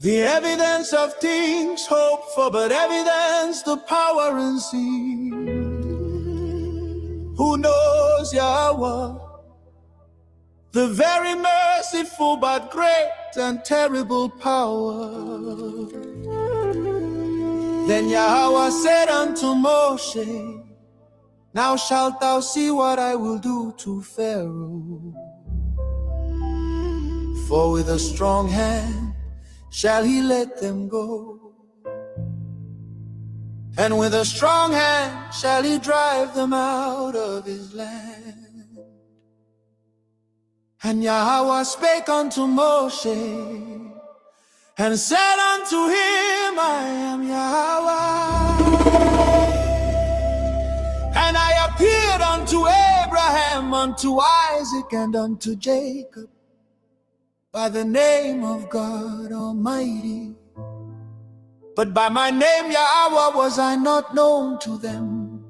The evidence of things hoped for, but evidence the power unseen. Who knows Yahawah, the very merciful but great and terrible power? Then Yahawah said unto Moshe, now shalt thou see what I will do to Pharaoh. For with a strong hand shall he let them go, and with a strong hand shall he drive them out of his land. And Yahawah spake unto Moshe, and said unto him, I am Yahawah. And I appeared unto Abraham, unto Isaac, and unto Jacob, by the name of God Almighty. But by my name Yahawah was I not known to them.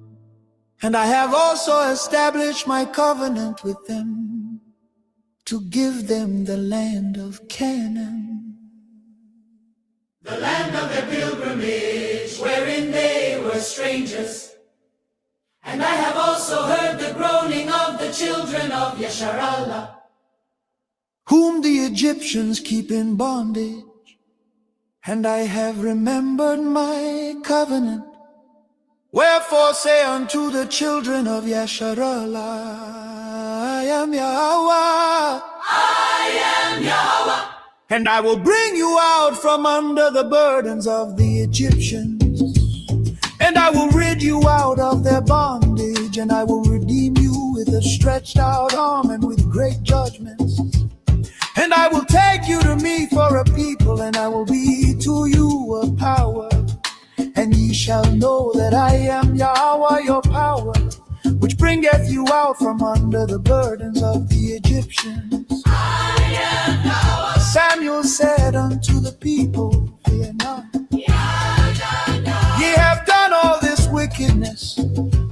And I have also established my covenant with them, to give them the land of Canaan, the land of their pilgrimage, wherein they were strangers. And I have also heard the groaning of the children of Yasharallah, whom the Egyptians keep in bondage. And I have remembered my covenant. Wherefore say unto the children of Yasharallah, I am Yahawah. I am Yahawah. And I will bring you out from under the burdens of the Egyptians. And I will rid you out of their bondage, and I will redeem you with a stretched out arm and with great judgments. And I will take you to me for a people, and I will be to you a power. And ye shall know that I am Yahawah your power, which bringeth you out from under the burdens of the Egyptians. I am Yahawah. Samuel said unto the people, fear not. Ye have done all this wickedness,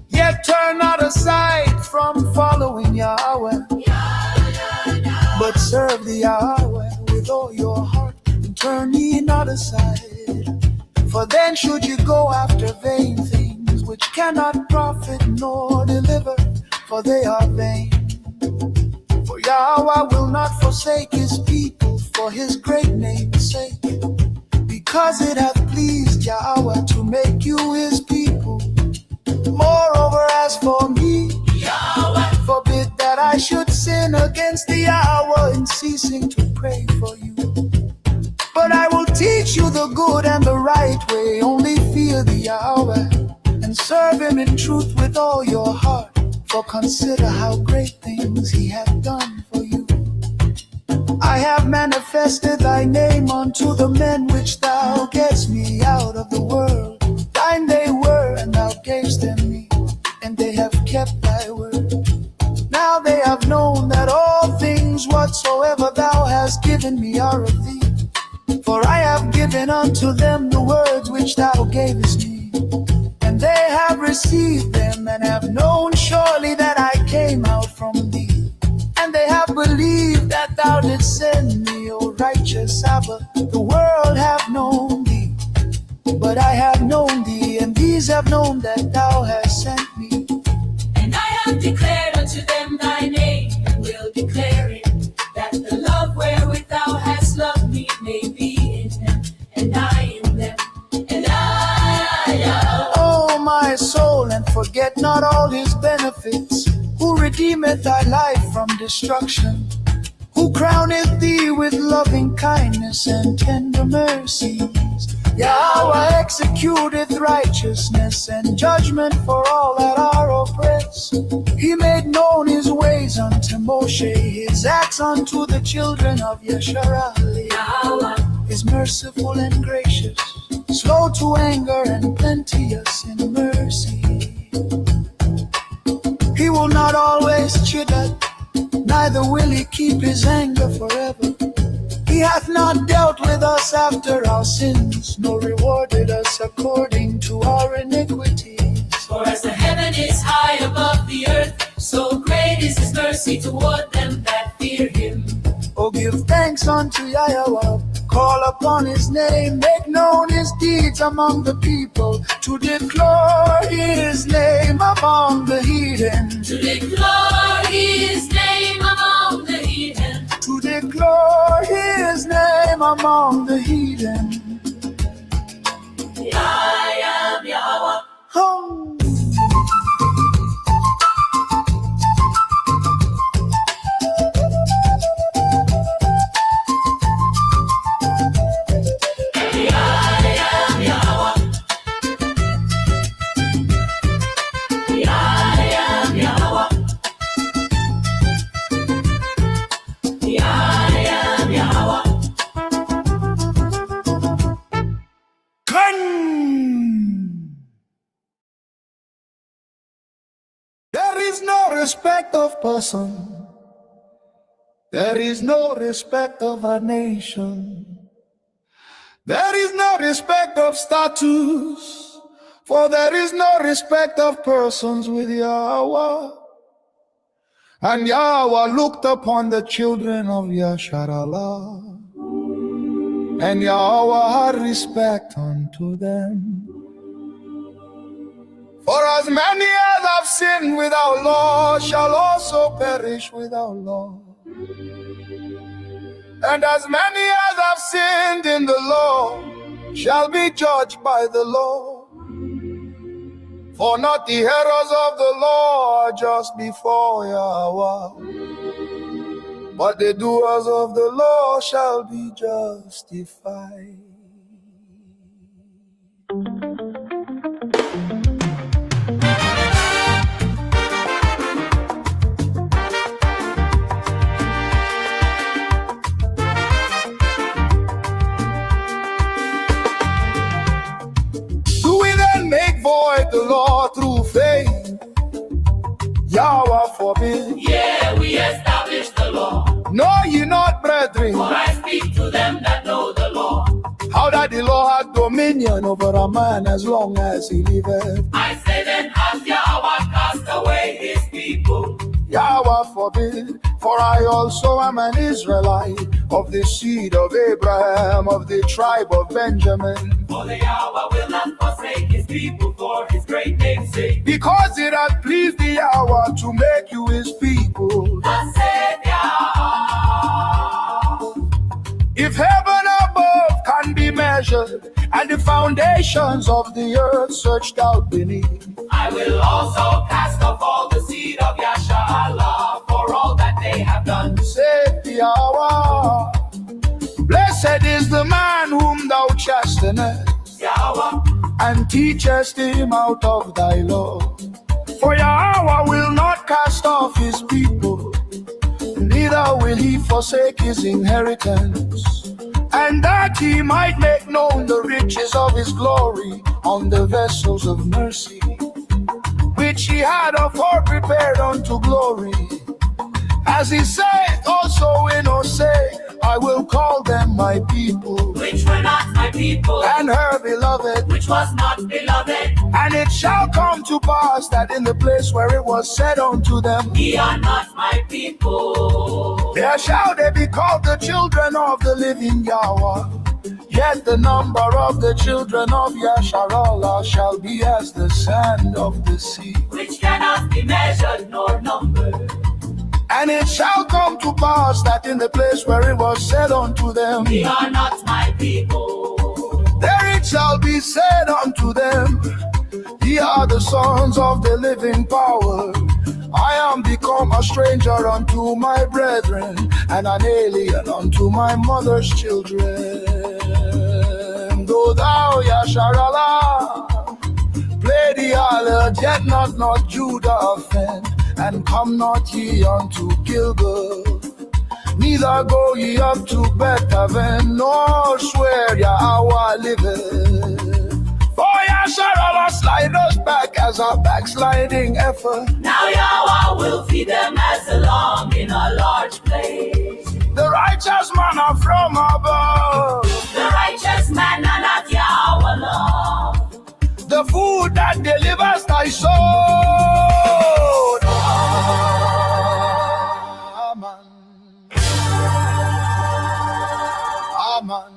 yet turn not aside from following Yahweh, but serve the Yahweh with all your heart, and turn ye not aside. For then should you go after vain things, which cannot profit nor deliver, for they are vain. For Yahweh will not forsake his people for his great name's sake, because it hath pleased Yahweh to make you his people. Moreover, as for me, Yahweh forbid that I should sin against the Yahweh in ceasing to pray for you. But I will teach you the good and the right way. Only fear the Yahweh, and serve him in truth with all your heart. For consider how great things he hath done for you. I have manifested thy name unto the men which thou gavest me out of the world. Thine they were, and thou gavest them me, and they have kept thy word. Now they have known that all things whatsoever thou hast given me are of thee. For I have given unto them the words which thou gavest me, and they have received them, and have known surely that I came out from thee. And they have believed that thou didst send me, O righteous Abba. The world hath known thee, but I have known thee, and these have known that thou hast sent me. And I have declared unto them thy name, and will declare it, that the love wherewith thou hast loved me may be in them, and I in them, and I. O my soul, and forget not all his benefits, who redeemeth thy life from destruction, who crowneth thee with loving kindness and tender mercies. Yahweh executeth righteousness and judgment for all that are oppressed. He made known his ways unto Moshe, his acts unto the children of Yasharallah. Yahweh Is merciful and gracious, slow to anger and plenteous in mercy. He will not always chidden, neither will he keep his anger forever. He hath not dealt with us after our sins, nor rewarded us according to our iniquities. For as the heaven is high above the earth, so great is his mercy toward them that fear him. Oh, give thanks unto Yahawah, call call upon his name, make known his deeds among the people, to declare his name among the heathen, to declare his name among the heathen, to declare his name among the heathen. I am Yahawah. Oh. There is no respect of person. There is no respect of a nation. There is no respect of status. For there is no respect of persons with Yahawah. And Yahawah looked upon the children of Yasharallah. And Yahawah had respect unto them. For as many as have sinned without law shall also perish without law. And as many as have sinned in the law shall be judged by the law. For not the hearers of the law are just before Yahawah, but the doers of the law shall be justified. Make void the law through faith. Yahawah forbid. Yeah, we establish the law. Know ye not, brethren, For I speak to them that know the law. how that the law had dominion over a man as long as he liveth? I say then, as Yahawah cast away his people. Yahawah forbid. For I also am an Israelite, of the seed of Abraham, of the tribe of Benjamin. For the Yahawah will not forsake his people for his great name's sake. Because it hath pleased the Yahawah to make you his people. Thus saith Yahawah. If heaven above can be measured, and the foundations of the earth searched out beneath, I will also cast off all the seed of Yasharallah for all that they have done. saith Yahawah. Blessed is the man whom thou chastenest, Yahawah, and teachest him out of thy law. For Yahawah will not cast off his people, neither will he forsake his inheritance, and that he might make known the riches of his glory on the vessels of mercy, which he had afore prepared unto glory. As he saith also in Hosea, I will call them my people, which were not my people, and her beloved. which was not beloved. And it shall come to pass that in the place where it was said unto them, Ye are not my people, there shall they be called the children of the living Yahawah. Yet the number of the children of Yasharallah shall be as the sand of the sea. which cannot be measured nor numbered. And it shall come to pass that in the place where it was said unto them, Ye are not my people, there it shall be said unto them, ye are the sons of the living power. I am become a stranger unto my brethren, and an alien unto my mother's children. Though thou, Yasharallah, play the harlot, yet not Judah offend, and come not ye unto Gilgal, neither go ye up to Bethaven, nor swear Yahawah liveth. For Yasharallah slide us back as a backsliding effort. now Yahawah will feed them as a lamb in a large place. The righteous manna from above, The righteous man are not Yahawah love, the food that delivers thy soul. Amen. Amen.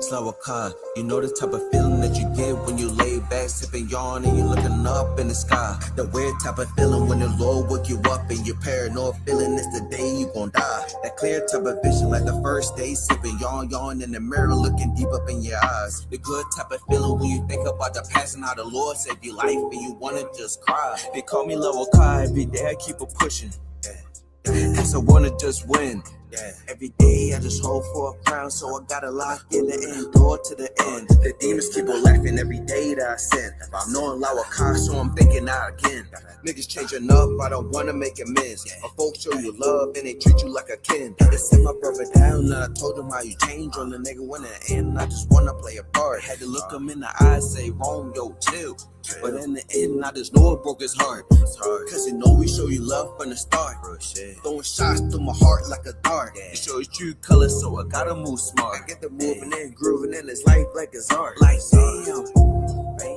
Yahawah, you know the type of feeling that you get when you lay back, sipping yawn, and you're looking up in the sky. The weird type of feeling when the Lord woke you up and you're paranoid feeling it's the day you gon' die. That clear type of vision like the first day, sipping yawn in the mirror, looking deep up in your eyes. The good type of feeling when you think about the past and how the Lord saved your life and you wanna just cry. They call me Yahawah, every day I keep it pushing. Cause I wanna just win. Every day I just hope for a crown, so I gotta lock in the end door to the end. The demons keep on laughing every day that I sin. I'm knowing Yahawah, so I'm thinking out again. Niggas changing up, I don't wanna make amends. A folks show you love and they treat you like a kin. They set my brother down and I told him how you change on the nigga when it end. I just wanna play a part. Had to look him in the eyes, say wrong, yo, chill. But in the end, I just know it broke his heart. Cause you know we show you love from the start. Throwing shots through my heart like a dart. It shows true colors, so I gotta move smart. I get the moving and grooving in this life like it's art. Like damn,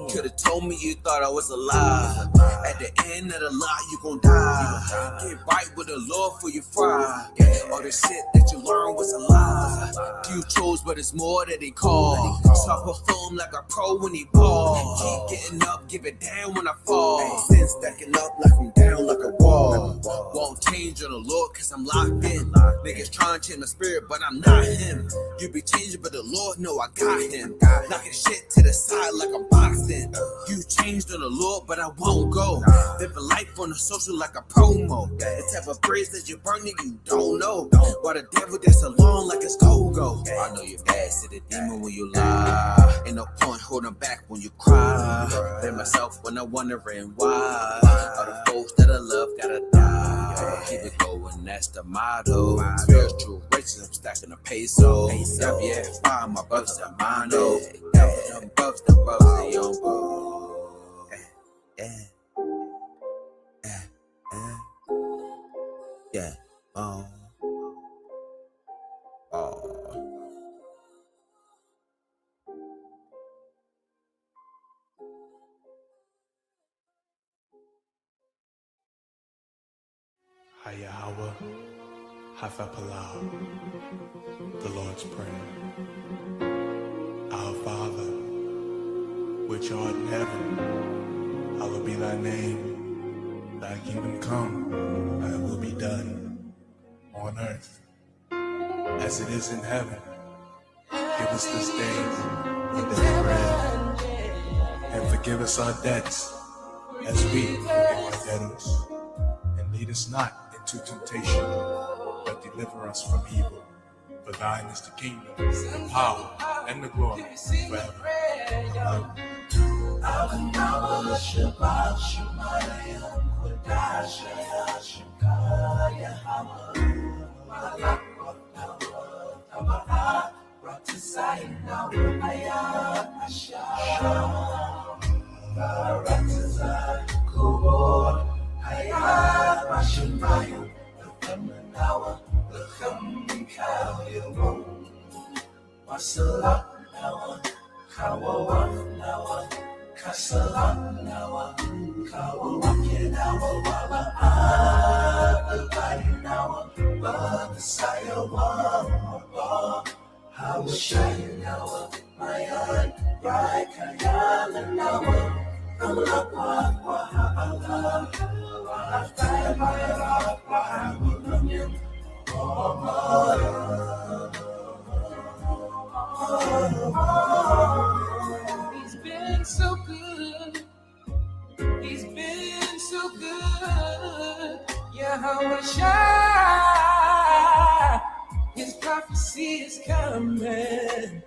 could've told me you thought I was alive. At the end of the lie, you gon' die. Get right with the Lord for you fry. All the shit that you learned was a lie. You chose, but it's more that they call. So I perform like a pro when he ball. Keep getting up, give it down when I fall. Sin stacking up like I'm down like a wall. Won't change on the Lord cause I'm locked in. Niggas trying to change the spirit, but I'm not him. You be changing, but the Lord know I got him. Knocking shit to the side like I'm boxing. You changed on the Lord, but I won't go. Living life on the social like a promo. The type of praise that you burn that you don't know. Why the devil that's alone like it's go-go. I know you're bad to the demon when you lie. Ain't no point holding back when you cry. Blame myself when I'm wondering why. All the folks that I love gotta die. Keep it going, that's the motto. Spiritual racism stacking the peso. Yahawah, my brothers are mono. Them buffs, they on boo. Yeah. Oh. Yahawah, Hafapalau, the Lord's Prayer. Our Father, which art in heaven, hallowed be thy name. Thy kingdom come, thy will be done, on earth as it is in heaven. Give us this day our daily bread, and forgive us our debts, as we forgive our debtors. And lead us not into temptation, but deliver us from evil. For thine is the kingdom, the power, and the glory forever. Amen. He's been so good. He's been so good. Yahawah Shai. His prophecy is coming.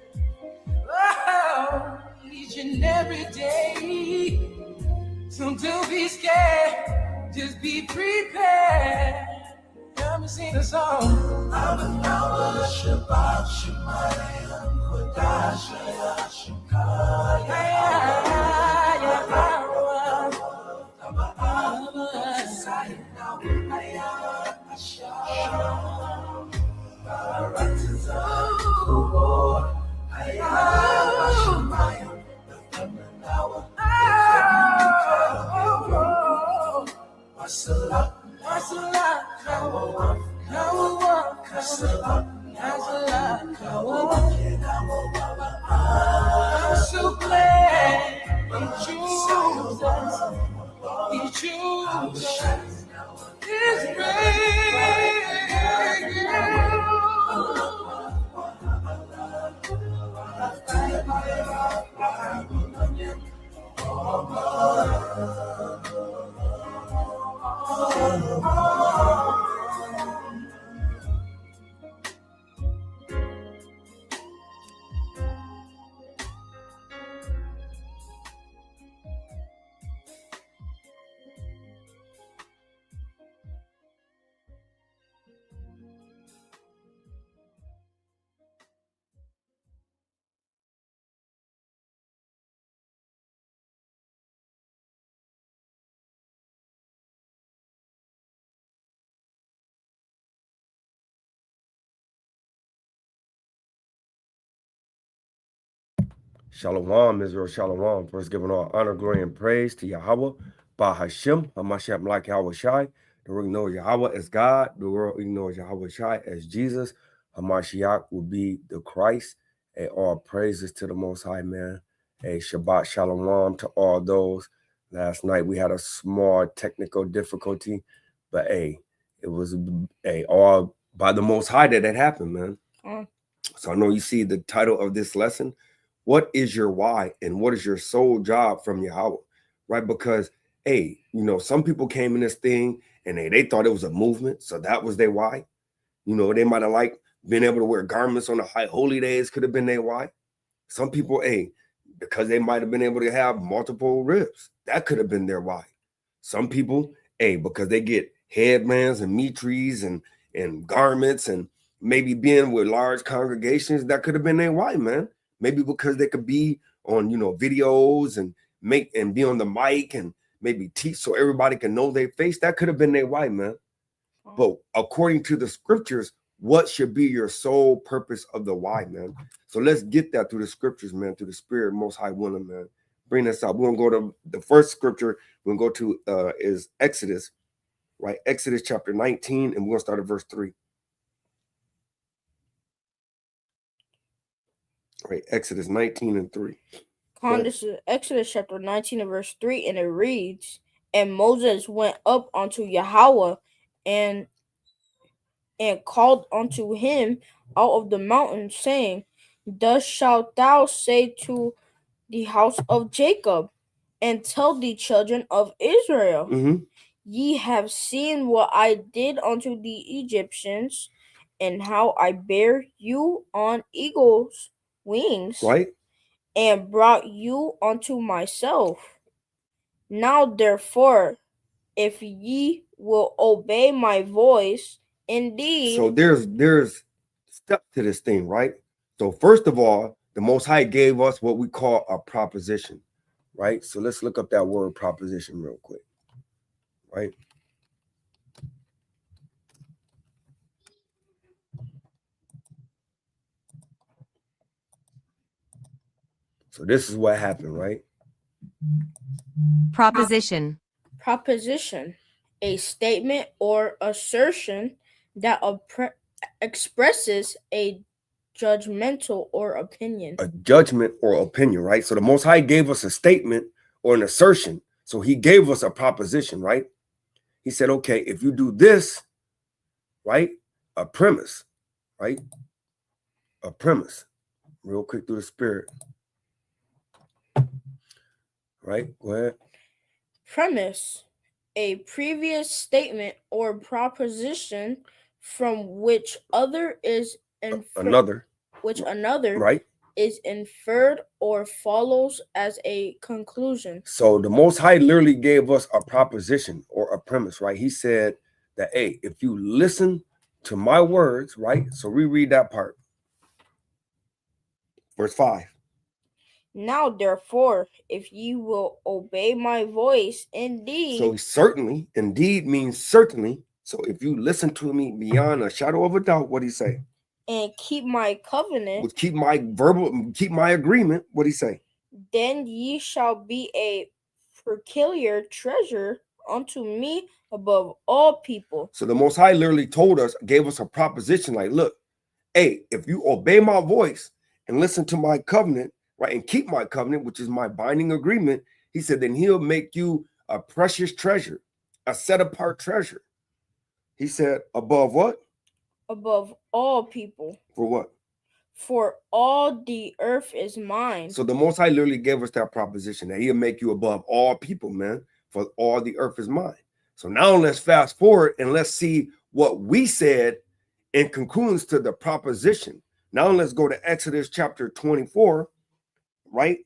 Oh, each and every day. So don't be scared. Just be prepared. Come and sing a song. Yahawah Shabbat Shemayim Kodash Yahawah Shalom, Israel, shalom. First, giving all honor, glory, and praise to Yahawah, Bahashem, Hamashiach, Malak Yahweh Shai. The world knows Yahawah as God. The world ignores Yahweh Shai as Jesus. Hamashiach will be the Christ. And all praises to the Most High, man. A Shabbat shalom to all those. Last night we had a small technical difficulty, but it was all by the Most High that happened, man. So I know you see the title of this lesson. What is your why and what is your sole job from Yahawah, right? Because, some people came in this thing and they thought it was a movement. So that was their why. They might have liked being able to wear garments on the high holy days could have been their why. Some people, because they might have been able to have multiple ribs. That could have been their why. Some people, because they get headbands and mitres and garments and maybe being with large congregations, that could have been their why, man. Maybe because they could be on, videos and be on the mic and maybe teach so everybody can know their face. That could have been their why, man. But according to the scriptures, what should be your sole purpose of the why, man? So let's get that through the scriptures, man, through the Spirit, Most High willing, man. Bring this out. We're going to go to the first scripture. We're going to go to is Exodus, right? Exodus chapter 19, and we're going to start at verse 3. Right, Exodus 19 and 3. This is Exodus chapter 19 and verse 3, and it reads, "And Moses went up unto Yahawah and called unto him out of the mountain, saying, Thus shalt thou say to the house of Jacob, and tell the children of Israel, Ye have seen what I did unto the Egyptians, and how I bare you on eagle's wings, right, and brought you unto myself. Now therefore, if ye will obey my voice, indeed." So there's steps to this thing, right? So first of all, the Most High gave us what we call a proposition, right? So let's look up that word proposition real quick, right? So this is what happened, right? Proposition. Proposition, a statement or assertion that expresses a judgmental or opinion. A judgment or opinion, right? So the Most High gave us a statement or an assertion. So he gave us a proposition, right? He said, okay, if you do this, right? A premise, right? A premise. Real quick through the Spirit. Right? Go ahead. Premise, a previous statement or proposition from which another right, is inferred or follows as a conclusion. So the Most High literally gave us a proposition or a premise, right? He said that, hey, if you listen to my words, right? So reread that part. Verse 5. Now, therefore, if ye will obey my voice, indeed. So certainly, indeed means certainly. So if you listen to me beyond a shadow of a doubt, what did he say? And keep my covenant. Keep my agreement. What did he say? Then ye shall be a peculiar treasure unto me above all people. So the Most High literally told us, gave us a proposition like, look, hey, if you obey my voice and listen to my covenant, right, and keep my covenant, which is my binding agreement, he said, then he'll make you a precious treasure, a set-apart treasure. He said, above what? Above all people. For what? For all the earth is mine. So the Most High literally gave us that proposition that He'll make you above all people, man, for all the earth is mine. So now let's fast forward and let's see what we said in conclusions to the proposition. Now let's go to Exodus chapter 24, right?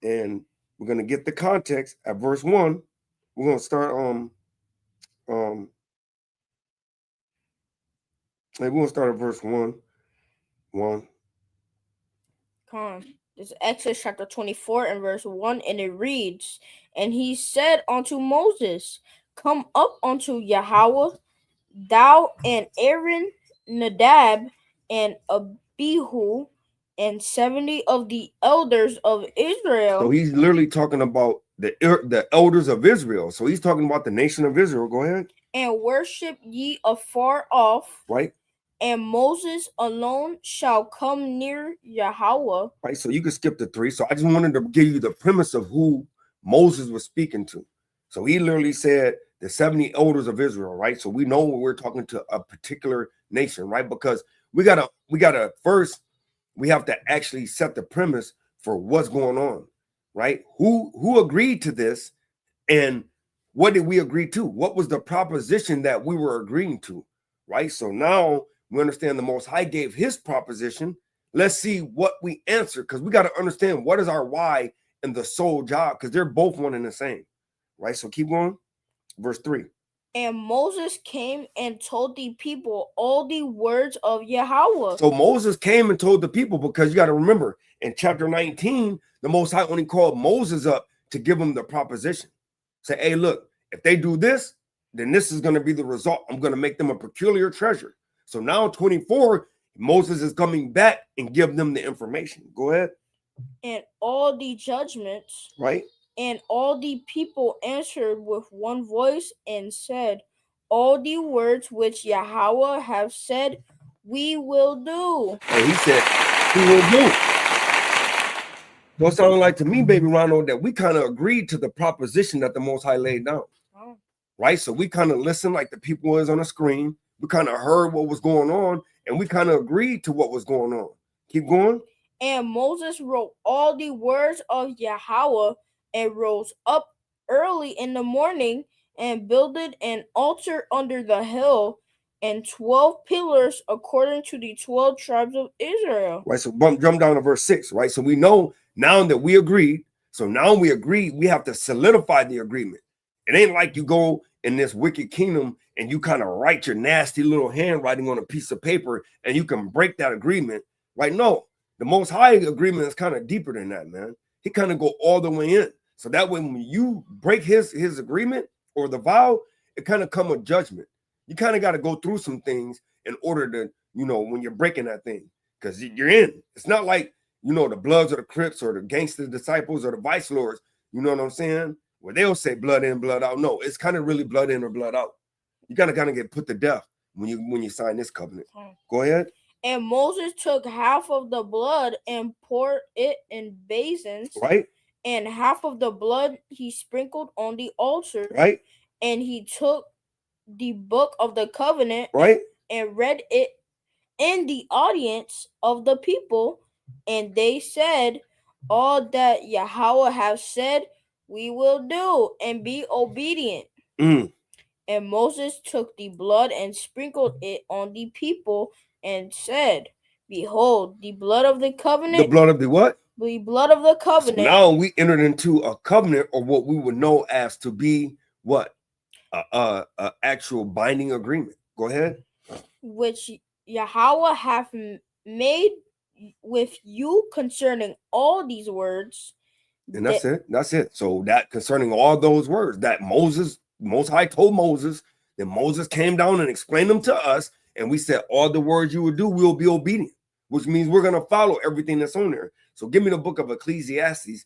And we're going to get the context at verse 1. We're going to start we're going to start at verse 1. Come on. This is Exodus chapter 24 and verse 1, and it reads, And he said unto Moses, Come up unto Yahawah, thou and Aaron, Nadab, and Abihu, and 70 of the elders of Israel. So he's literally talking about the elders of Israel. So he's talking about the nation of Israel. Go ahead. And worship ye afar off. Right. And Moses alone shall come near Yahawah. Right. So you can skip the 3. So I just wanted to give you the premise of who Moses was speaking to. So he literally said the 70 elders of Israel. Right. So we know we're talking to a particular nation. Right. Because we gotta first, we have to actually set the premise for what's going on. Right. Who agreed to this, and what did we agree to? What was the proposition that we were agreeing to? Right. So now we understand the Most High gave His proposition. Let's see what we answer, because we got to understand what is our why and the sole job, because they're both one and the same. Right. So keep going. Verse 3. And Moses came and told the people all the words of Yahawah. So Moses came and told the people, because you got to remember in chapter 19, the Most High only called Moses up to give him the proposition. Say, hey, look, if they do this, then this is going to be the result. I'm going to make them a peculiar treasure. So now 24, Moses is coming back and give them the information. Go ahead. And all the judgments. Right. And all the people answered with one voice and said, All the words which Yahawah have said, we will do. And he said, we will do. Don't sound like to me, baby Ronald, that we kind of agreed to the proposition that the Most High laid down. Oh. Right? So we kind of listened like the people was on the screen. We kind of heard what was going on, and we kind of agreed to what was going on. Keep going. And Moses wrote all the words of Yahawah, and rose up early in the morning and builded an altar under the hill and 12 pillars according to the 12 tribes of Israel. Right. So jump down to verse 6. Right. So we know now that we agreed. So now we agree. We have to solidify the agreement. It ain't like you go in this wicked kingdom and you kind of write your nasty little handwriting on a piece of paper and you can break that agreement. Right. No, the Most High agreement is kind of deeper than that, man. He kind of go all the way in. So that way, when you break his agreement or the vow, it kind of come a judgment. You kind of got to go through some things in order to, when you're breaking that thing, because you're in. It's not like, the Bloods or the Crips or the gangster disciples or the vice lords, you know what I'm saying? Where they'll say blood in, blood out. No, it's kind of really blood in or blood out. You got to kind of get put to death when you sign this covenant. Go ahead. And Moses took half of the blood and poured it in basins. Right. And half of the blood he sprinkled on the altar. Right. And he took the book of the covenant. Right. And read it in the audience of the people. And they said, All that Yahawah have said, we will do, and be obedient. Mm. And Moses took the blood and sprinkled it on the people and said, Behold, the blood of the covenant. The blood of the what? The blood of the covenant. So now we entered into a covenant, or what we would know as to be what? A actual binding agreement. Go ahead. Which Yahawah hath made with you concerning all these words. And that's it. That's it. So that concerning all those words that Moses, Most High told Moses, then Moses came down and explained them to us. And we said, all the words you would do, we'll be obedient, which means we're going to follow everything that's on there. So give me the book of Ecclesiastes,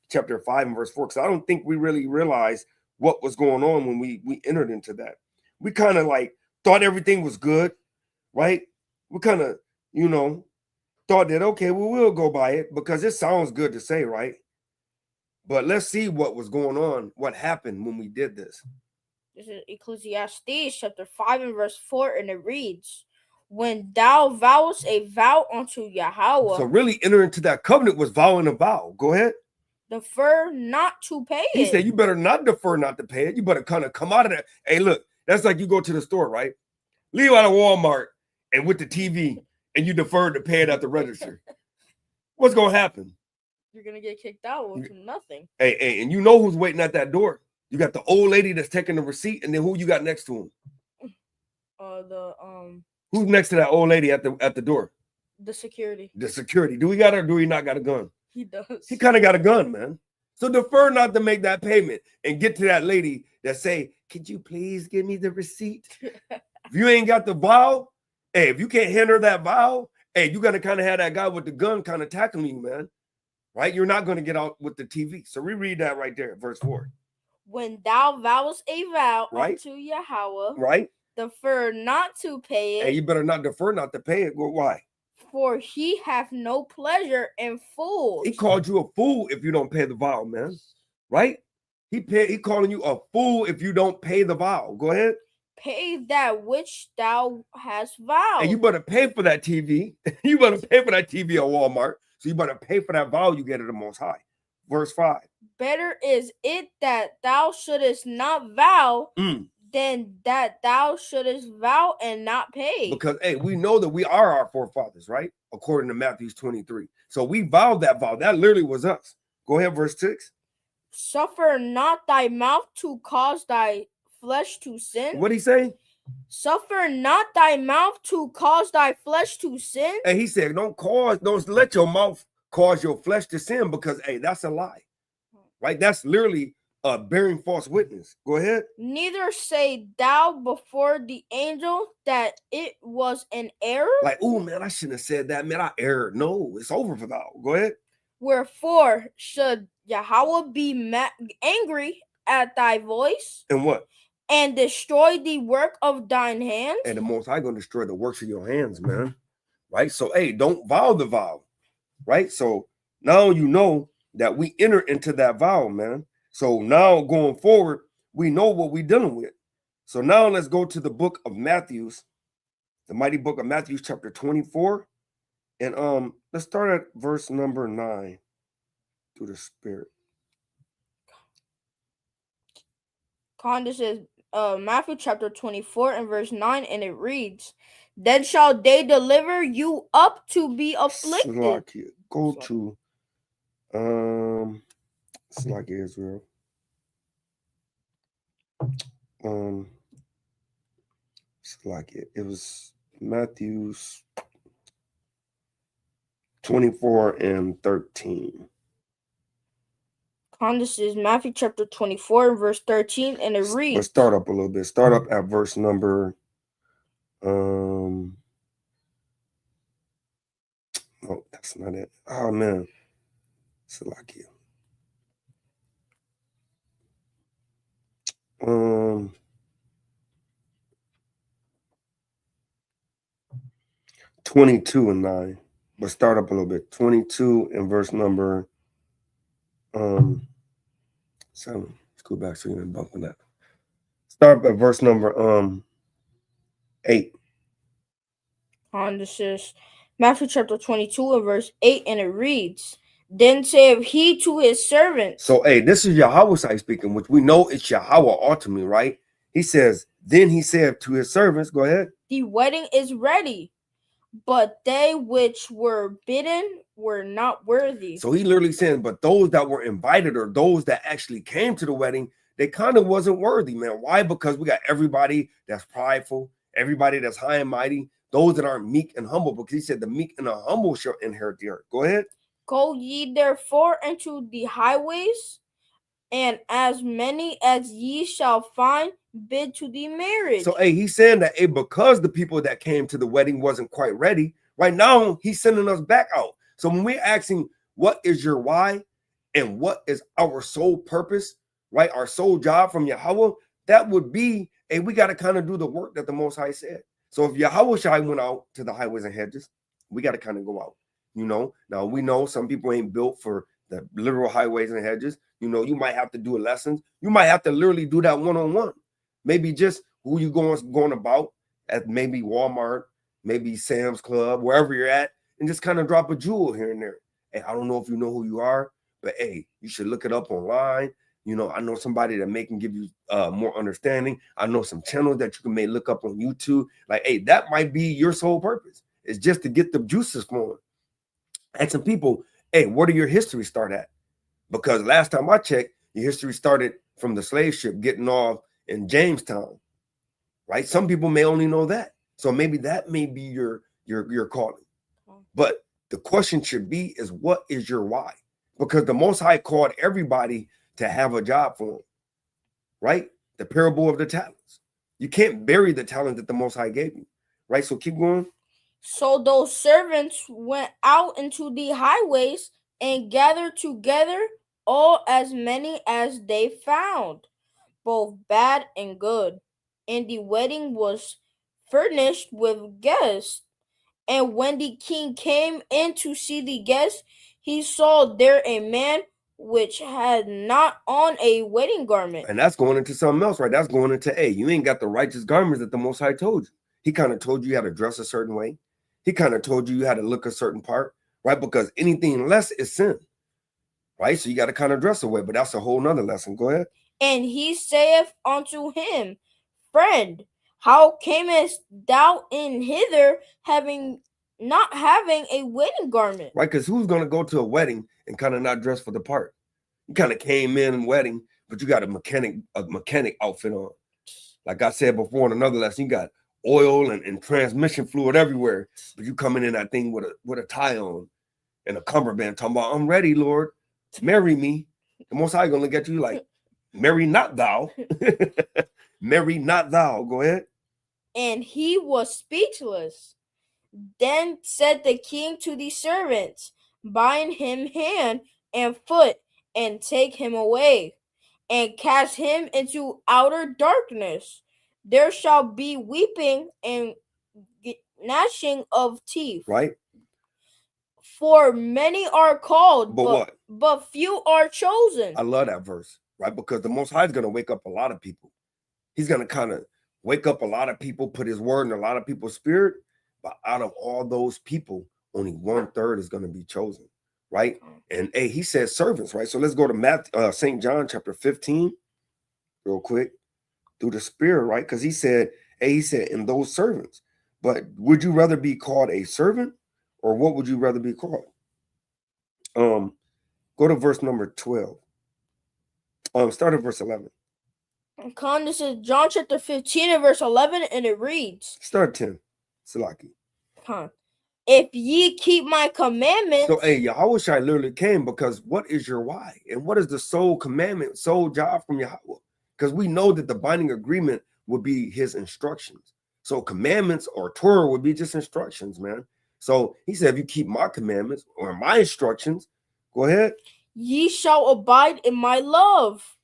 chapter 5 and verse 4, because I don't think we really realized what was going on when we entered into that. We kind of like thought everything was good, right? We kind of, thought that, okay, well, we'll go by it because it sounds good to say, right? But let's see what was going on, what happened when we did this. This is Ecclesiastes chapter 5 and verse 4, and it reads, When thou vowest a vow unto Yahawah, So really enter into that covenant was vowing a vow. Go ahead. defer not to pay He it. said you better not defer not to pay it. You better kind of come out of that. Hey, look, that's like you go to the store, right? Leave out of Walmart and with the TV and you defer to pay it at the register. What's going to happen? You're going to get kicked out with nothing. Hey, and you know who's waiting at that door. You got the old lady that's taking the receipt, and then who you got next to him? Who's next to that old lady at the door? The security. The security. Do we got her or do we not got a gun? He does. He kind of got a gun, man. So defer not to make that payment and get to that lady that say, could you please give me the receipt? If you ain't got the vow, hey, if you can't hand her that vow, hey, you got to kind of have that guy with the gun kind of tackling you, man. Right? You're not going to get out with the TV. So reread that right there, verse 4. When thou vowest a vow right? unto Yahawah, right? Defer not to pay it. And you better not defer not to pay it. Well, why? For he hath no pleasure in fools. He called you a fool if you don't pay the vow, man. Right? He calling you a fool if you don't pay the vow. Go ahead. Pay that which thou hast vowed. And you better pay for that TV. You better pay for that TV at Walmart. So you better pay for that vow you get at the Most High. Verse 5. Better is it that thou shouldest not vow than that thou shouldest vow and not pay. Because, hey, we know that we are our forefathers, right? According to Matthew 23. So we vowed that vow. That literally was us. Go ahead, verse 6. Suffer not thy mouth to cause thy flesh to sin. What'd he say? Suffer not thy mouth to cause thy flesh to sin. And he said, don't let your mouth cause your flesh to sin, because, hey, that's a lie. Right? That's literally bearing false witness. Go ahead. Neither say thou before the angel that it was an error. Like, oh, man, I shouldn't have said that. Man, I erred. No, it's over for thou. Go ahead. Wherefore should Yahawah be angry at thy voice? And what? And destroy the work of thine hands? And the Most High going to destroy the works of your hands, man. Right? So, hey, don't vow the vow. Right? So now you know that we enter into that vow, man. So now going forward, we know what we're dealing with. So now let's go to the book of Matthew, the mighty book of Matthew, chapter 24. And let's start at verse number 9 through the Spirit. This is Matthew chapter 24 and verse 9, and it reads, then shall they deliver you up to be afflicted. Go to it's like Israel. It's like it was Matthew's 24 and 13. This is Matthew chapter 24 and verse 13, and it reads. Let's start up a little bit. Start up at verse number no, that's not it. Oh man. It's like it. 22 and 9. But start up a little bit. 22 and verse number 7. Let's go back so you didn't bump on that. Start at verse number 8. This is Matthew chapter 22 and verse 8, and it reads, then said he to his servants. So, hey, this is Yahawah speaking, which we know it's Yahawah ultimately, right? He says, then he said to his servants, go ahead. The wedding is ready, but they which were bidden were not worthy. So he literally said, but those that were invited or those that actually came to the wedding, they kind of wasn't worthy, man. Why? Because we got everybody that's prideful, everybody that's high and mighty, those that aren't meek and humble, because he said the meek and the humble shall inherit the earth. Go ahead. Go ye therefore into the highways, and as many as ye shall find, bid to the marriage. So, hey, he's saying that, hey, because the people that came to the wedding wasn't quite ready, right now he's sending us back out. So when we're asking, what is your why and what is our sole purpose, right? Our sole job from Yahawah, that would be, hey, we got to kind of do the work that the Most High said. So if Yahawah went out to the highways and hedges, we got to kind of go out. You know, now we know some people ain't built for the literal highways and hedges. You know, you might have to do lessons. You might have to literally do that one-on-one. Maybe just who you going about at maybe Walmart, maybe Sam's Club, wherever you're at, and just kind of drop a jewel here and there. Hey, I don't know if you know who you are, but hey, you should look it up online. You know, I know somebody that can give you more understanding. I know some channels that you can may look up on YouTube. Like, hey, that might be your sole purpose. It's just to get the juices flowing. Ask some people, hey, where did your history start at? Because last time I checked, your history started from the slave ship getting off in Jamestown, right? Some people may only know that. So maybe that may be your calling. But the question should be is, what is your why? Because the Most High called everybody to have a job for him, right? The parable of the talents. You can't bury the talent that the Most High gave you, right? So keep going. So those servants went out into the highways and gathered together all as many as they found, both bad and good. And the wedding was furnished with guests. And when the king came in to see the guests, he saw there a man which had not on a wedding garment. And that's going into something else, right? That's going into, hey, you ain't got the righteous garments that the Most High told you. He kind of told you how to dress a certain way. He kind of told you how to look a certain part, right? Because anything less is sin, right? So you got to kind of dress away, but that's a whole nother lesson. Go ahead. And he saith unto him, Friend, how camest thou in hither not having a wedding garment? Right, because who's going to go to a wedding and kind of not dress for the part? You kind of came in wedding, but you got a mechanic outfit on. Like I said before in another lesson, you got oil and transmission fluid everywhere, but you coming in that thing with a tie on and a cummerbund talking about, I'm ready, Lord, marry me. The Most High gonna look at you like, marry not thou. Marry not thou. Go ahead. And he was speechless. Then said the king to the servants, Bind him hand and foot, and take him away, and cast him into outer darkness. There shall be weeping and gnashing of teeth. Right. For many are called, but few are chosen. I love that verse, right? Because the Most High is going to wake up a lot of people. He's going to kind of wake up a lot of people, put his word in a lot of people's spirit. But out of all those people, only 1/3 is going to be chosen, right? And hey, he says servants, right? So let's go to St. John chapter 15 real quick through the spirit, right? Because he said, in those servants. But would you rather be called a servant, or what would you rather be called? Go to verse number 12. Start at verse 11. This is John chapter 15 and verse 11, and it reads. Start 10. Salaki. If ye keep my commandments. So, hey, Yahawah literally came because what is your why? And what is the sole commandment, sole job from Yahawah? Because we know that the binding agreement would be his instructions. So commandments or Torah would be just instructions, man. So he said, if you keep my commandments or my instructions, go ahead. Ye shall abide in my love,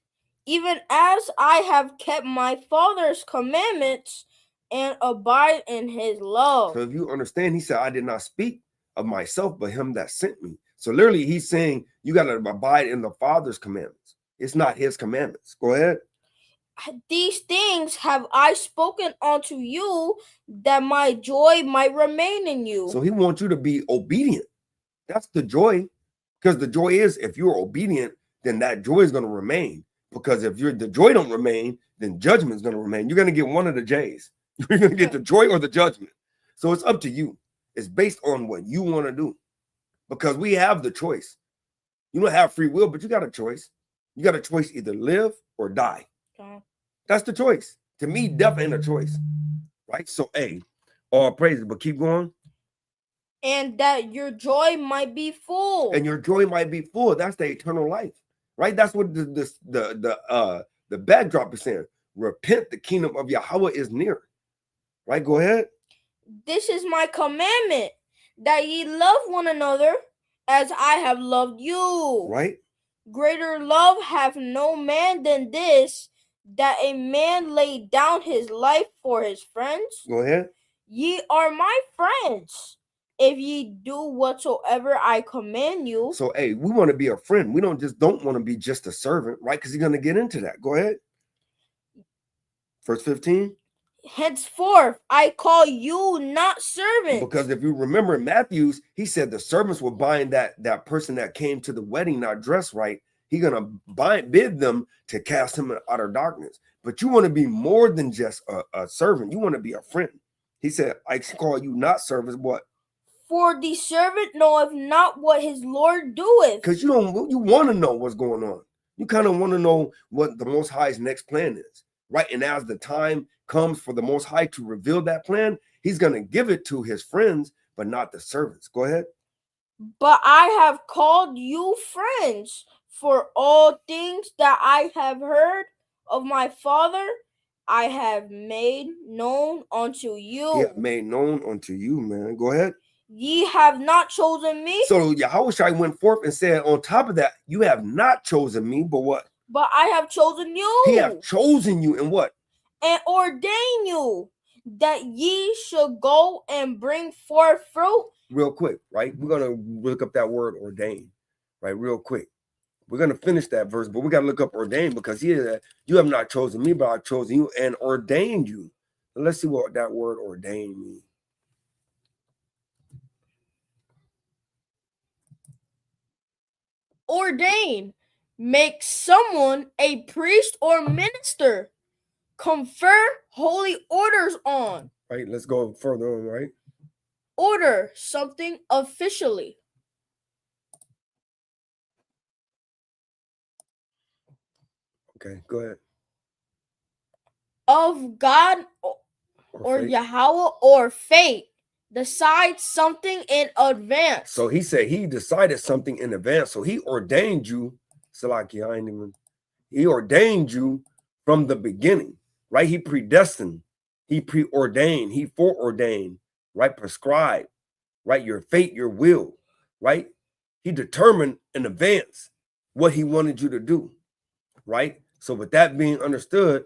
even as I have kept my Father's commandments and abide in his love. So if you understand, he said, I did not speak of myself, but him that sent me. So literally he's saying you got to abide in the Father's commandments. It's not his commandments. Go ahead. These things have I spoken unto you, that my joy might remain in you. So he wants you to be obedient. That's the joy. Because the joy is, if you're obedient, then that joy is going to remain. Because if the joy don't remain, then judgment is going to remain. You're going to get one of the J's. You're going to get the joy or the judgment. So it's up to you. It's based on what you want to do. Because we have the choice. You don't have free will, but you got a choice. You got a choice, either live or die. That's the choice. To me, death ain't a choice. Right? So, hey, all praises, but keep going. And that your joy might be full. And your joy might be full. That's the eternal life. Right? That's what the backdrop is saying. Repent, the kingdom of Yahawah is near. Right? Go ahead. This is my commandment, that ye love one another as I have loved you. Right? Greater love hath no man than this, that a man lay down his life for his friends. Go ahead. Ye are my friends, if ye do whatsoever I command you. So, hey, we want to be a friend. We don't want to be just a servant, right? Because he's going to get into that. Go ahead. Verse 15. henceforth I call you not servants. Because if you remember in Matthew's, he said the servants will bind that person that came to the wedding not dressed right. He's gonna bid them to cast him in outer darkness. But you want to be more than just a servant. You want to be a friend. He said, I call you not servants, what? For the servant knoweth not what his Lord doeth. Because you want to know what's going on. You kind of want to know what the Most High's next plan is, right? And as the time comes for the Most High to reveal that plan, he's going to give it to his friends, but not the servants. Go ahead. But I have called you friends, for all things that I have heard of my Father, I have made known unto you. Yeah, made known unto you, man. Go ahead. Ye have not chosen me. So Yahawah went forth and said, on top of that, you have not chosen me, but what? But I have chosen you. He have chosen you and what? And ordain you that ye should go and bring forth fruit. Real quick, right? We're going to look up that word ordain, right? Real quick. We're going to finish that verse, but we got to look up ordain because here you have not chosen me, but I've chosen you and ordained you. Let's see what that word ordain means. Ordain, make someone a priest or minister, confer holy orders on. Right, let's go further on, right? Order something officially. Okay, go ahead. Of God or Yahawah or fate. Decide something in advance. So he said he decided something in advance. So he ordained you. He ordained you from the beginning, right? He predestined, he preordained, he foreordained, right? Prescribed, right? Your fate, your will, right? He determined in advance what he wanted you to do, right? So with that being understood,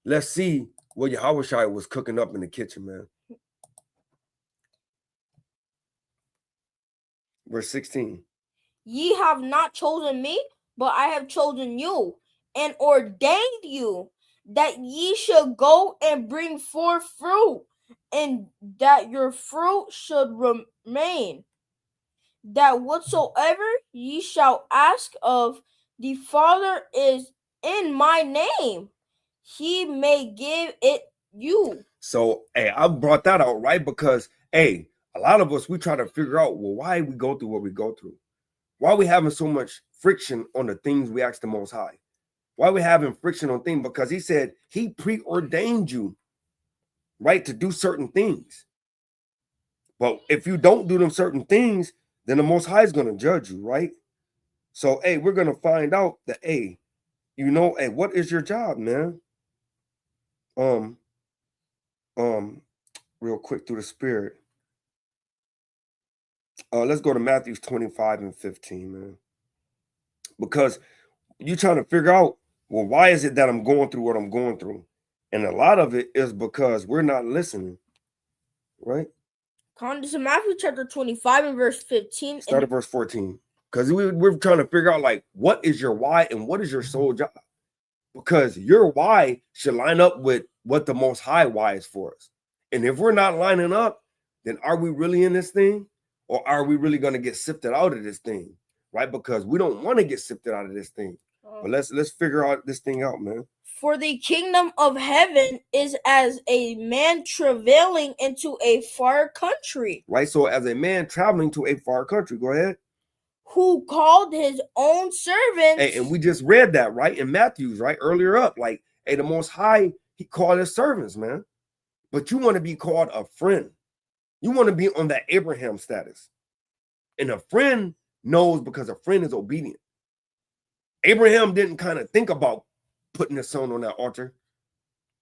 let's see what Yahawah was cooking up in the kitchen, man. Verse 16. Ye have not chosen me, but I have chosen you and ordained you that ye should go and bring forth fruit, and that your fruit should remain, that whatsoever ye shall ask of the Father is in my name, he may give it you. So, hey, I brought that out, right? Because, hey, a lot of us, we try to figure out, well, why we go through what we go through. Why are we having so much friction on the things we ask the Most High? Why are we having friction on things? Because he said he preordained you, right, to do certain things. But if you don't do them certain things, then the Most High is going to judge you, right? So, hey, we're going to find out that, hey, you know, hey, what is your job, man? Real quick through the Spirit. Let's go to Matthew 25 and 15, man. Because you're trying to figure out, well, why is it that I'm going through what I'm going through? And a lot of it is because we're not listening, right? This is Matthew chapter 25 and verse 15. Start at verse 14. Because we're trying to figure out, like, what is your why and what is your sole job? Because your why should line up with what the Most High why is for us. And if we're not lining up, then are we really in this thing? Or are we really going to get sifted out of this thing? Right? Because we don't want to get sifted out of this thing. But let's figure out this thing out, man. For the kingdom of heaven is as a man traveling into a far country. Right? So as a man traveling to a far country, go ahead. Who called his own servants. Hey, and we just read that, right? In Matthew's, right? Earlier up, like, hey, the Most High, he called his servants, man. But you want to be called a friend. You want to be on that Abraham status. And a friend knows because a friend is obedient. Abraham didn't kind of think about putting his son on that altar.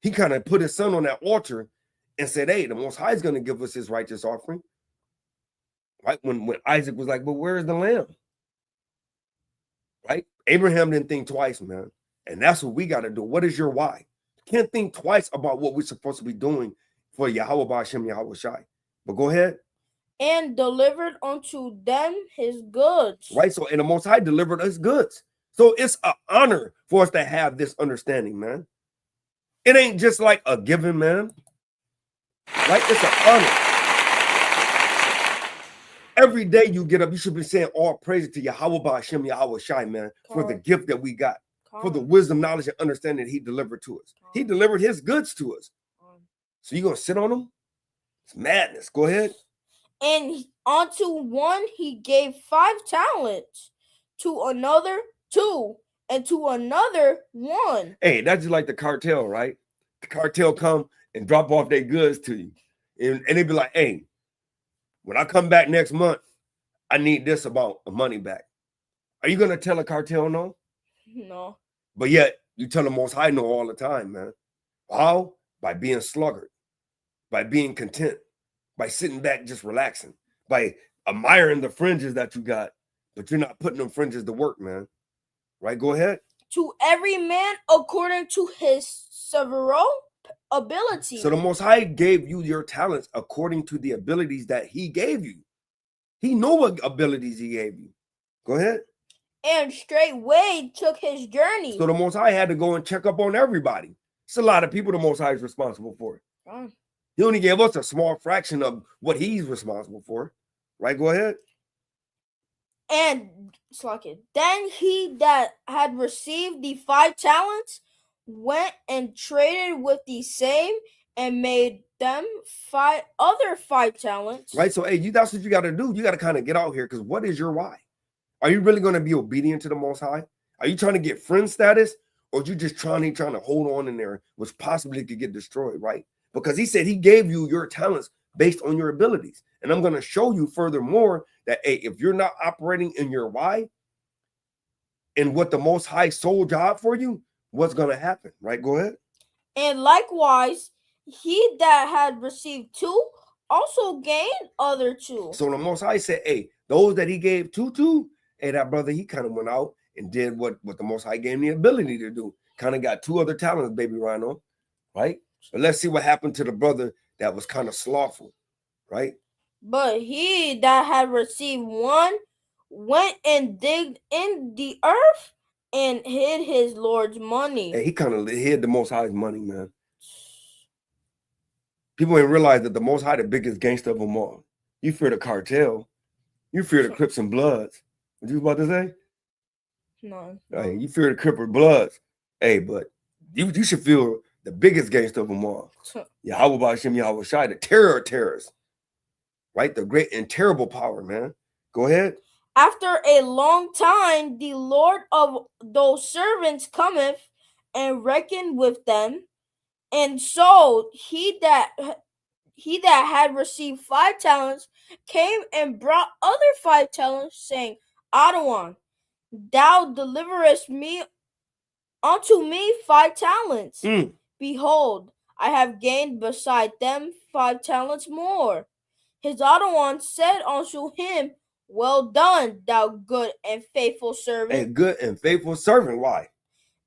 He kind of put his son on that altar and said, hey, the Most High is going to give us his righteous offering. Right? When Isaac was like, but where is the lamb? Right? Abraham didn't think twice, man. And that's what we got to do. What is your why? You can't think twice about what we're supposed to be doing for Yahawah Ba'ashem Yahawah. But go ahead. And delivered unto them his goods. Right? So, and the Most High delivered us goods. So it's an honor for us to have this understanding, man. It ain't just like a given, man. Right? It's an honor. Every day you get up, you should be saying all praise to Yahawah Ba'ashem Yahawah Shai, man, for the gift that we got, for the wisdom, knowledge, and understanding that he delivered to us. He delivered his goods to us. So you gonna sit on them? It's madness. Go ahead. And unto one he gave 5 talents, to another 2, and to another 1. Hey, that's just like the cartel, right? The cartel come and drop off their goods to you. And they be like, hey, when I come back next month, I need this amount of money back. Are you gonna tell a cartel no? No. But yet you tell the Most High no all the time, man. How? By being sluggard, by being content, by sitting back just relaxing, by admiring the fringes that you got, but you're not putting them fringes to work, man. Right? Go ahead. To every man according to his several ability. So the Most High gave you your talents according to the abilities that he gave you. He know what abilities he gave you. Go ahead. And straightway took his journey. So the Most High had to go and check up on everybody. It's a lot of people the Most High is responsible for. He only gave us a small fraction of what he's responsible for. Right? Go ahead. And then he that had received the 5 talents went and traded with the same and made them 5 other 5 talents. Right? So, hey, that's what you got to do. You got to kind of get out here, because what is your why? Are you really going to be obedient to the Most High? Are you trying to get friend status, or you just trying to hold on in there, which possibly could get destroyed, right? Because he said he gave you your talents based on your abilities. And I'm going to show you furthermore that, hey, if you're not operating in your why, in what the Most High soul job for you, what's going to happen, right? Go ahead. And likewise, he that had received 2 also gained other 2. So the Most High said, hey, those that he gave 2 to, hey, that brother, he kind of went out and did what the Most High gave him the ability to do. Kind of got 2 other talents, baby Rhino, right? But let's see what happened to the brother that was kind of slothful, right? But he that had received 1 went and digged in the earth and hid his Lord's money. Hey, he kind of hid the Most High's money, man. People ain't realize that the Most High, the biggest gangster of them all. You fear the cartel. You fear the Crips and Bloods. What you about to say? No. Hey, you fear the Crip and Bloods. Hey, but you should feel the biggest gangster of them all. Yahawah Ba'ashem Yahawah Shai, the terror of terrorists. Right? The great and terrible power, man. Go ahead. After a long time, the Lord of those servants cometh and reckon with them. And so he that had received 5 talents came and brought other 5 talents, saying, Adawan, thou deliverest me unto me 5 talents. Behold, I have gained beside them 5 talents more. His Adawan said unto him, well done, thou good and faithful servant. A good and faithful servant. Why?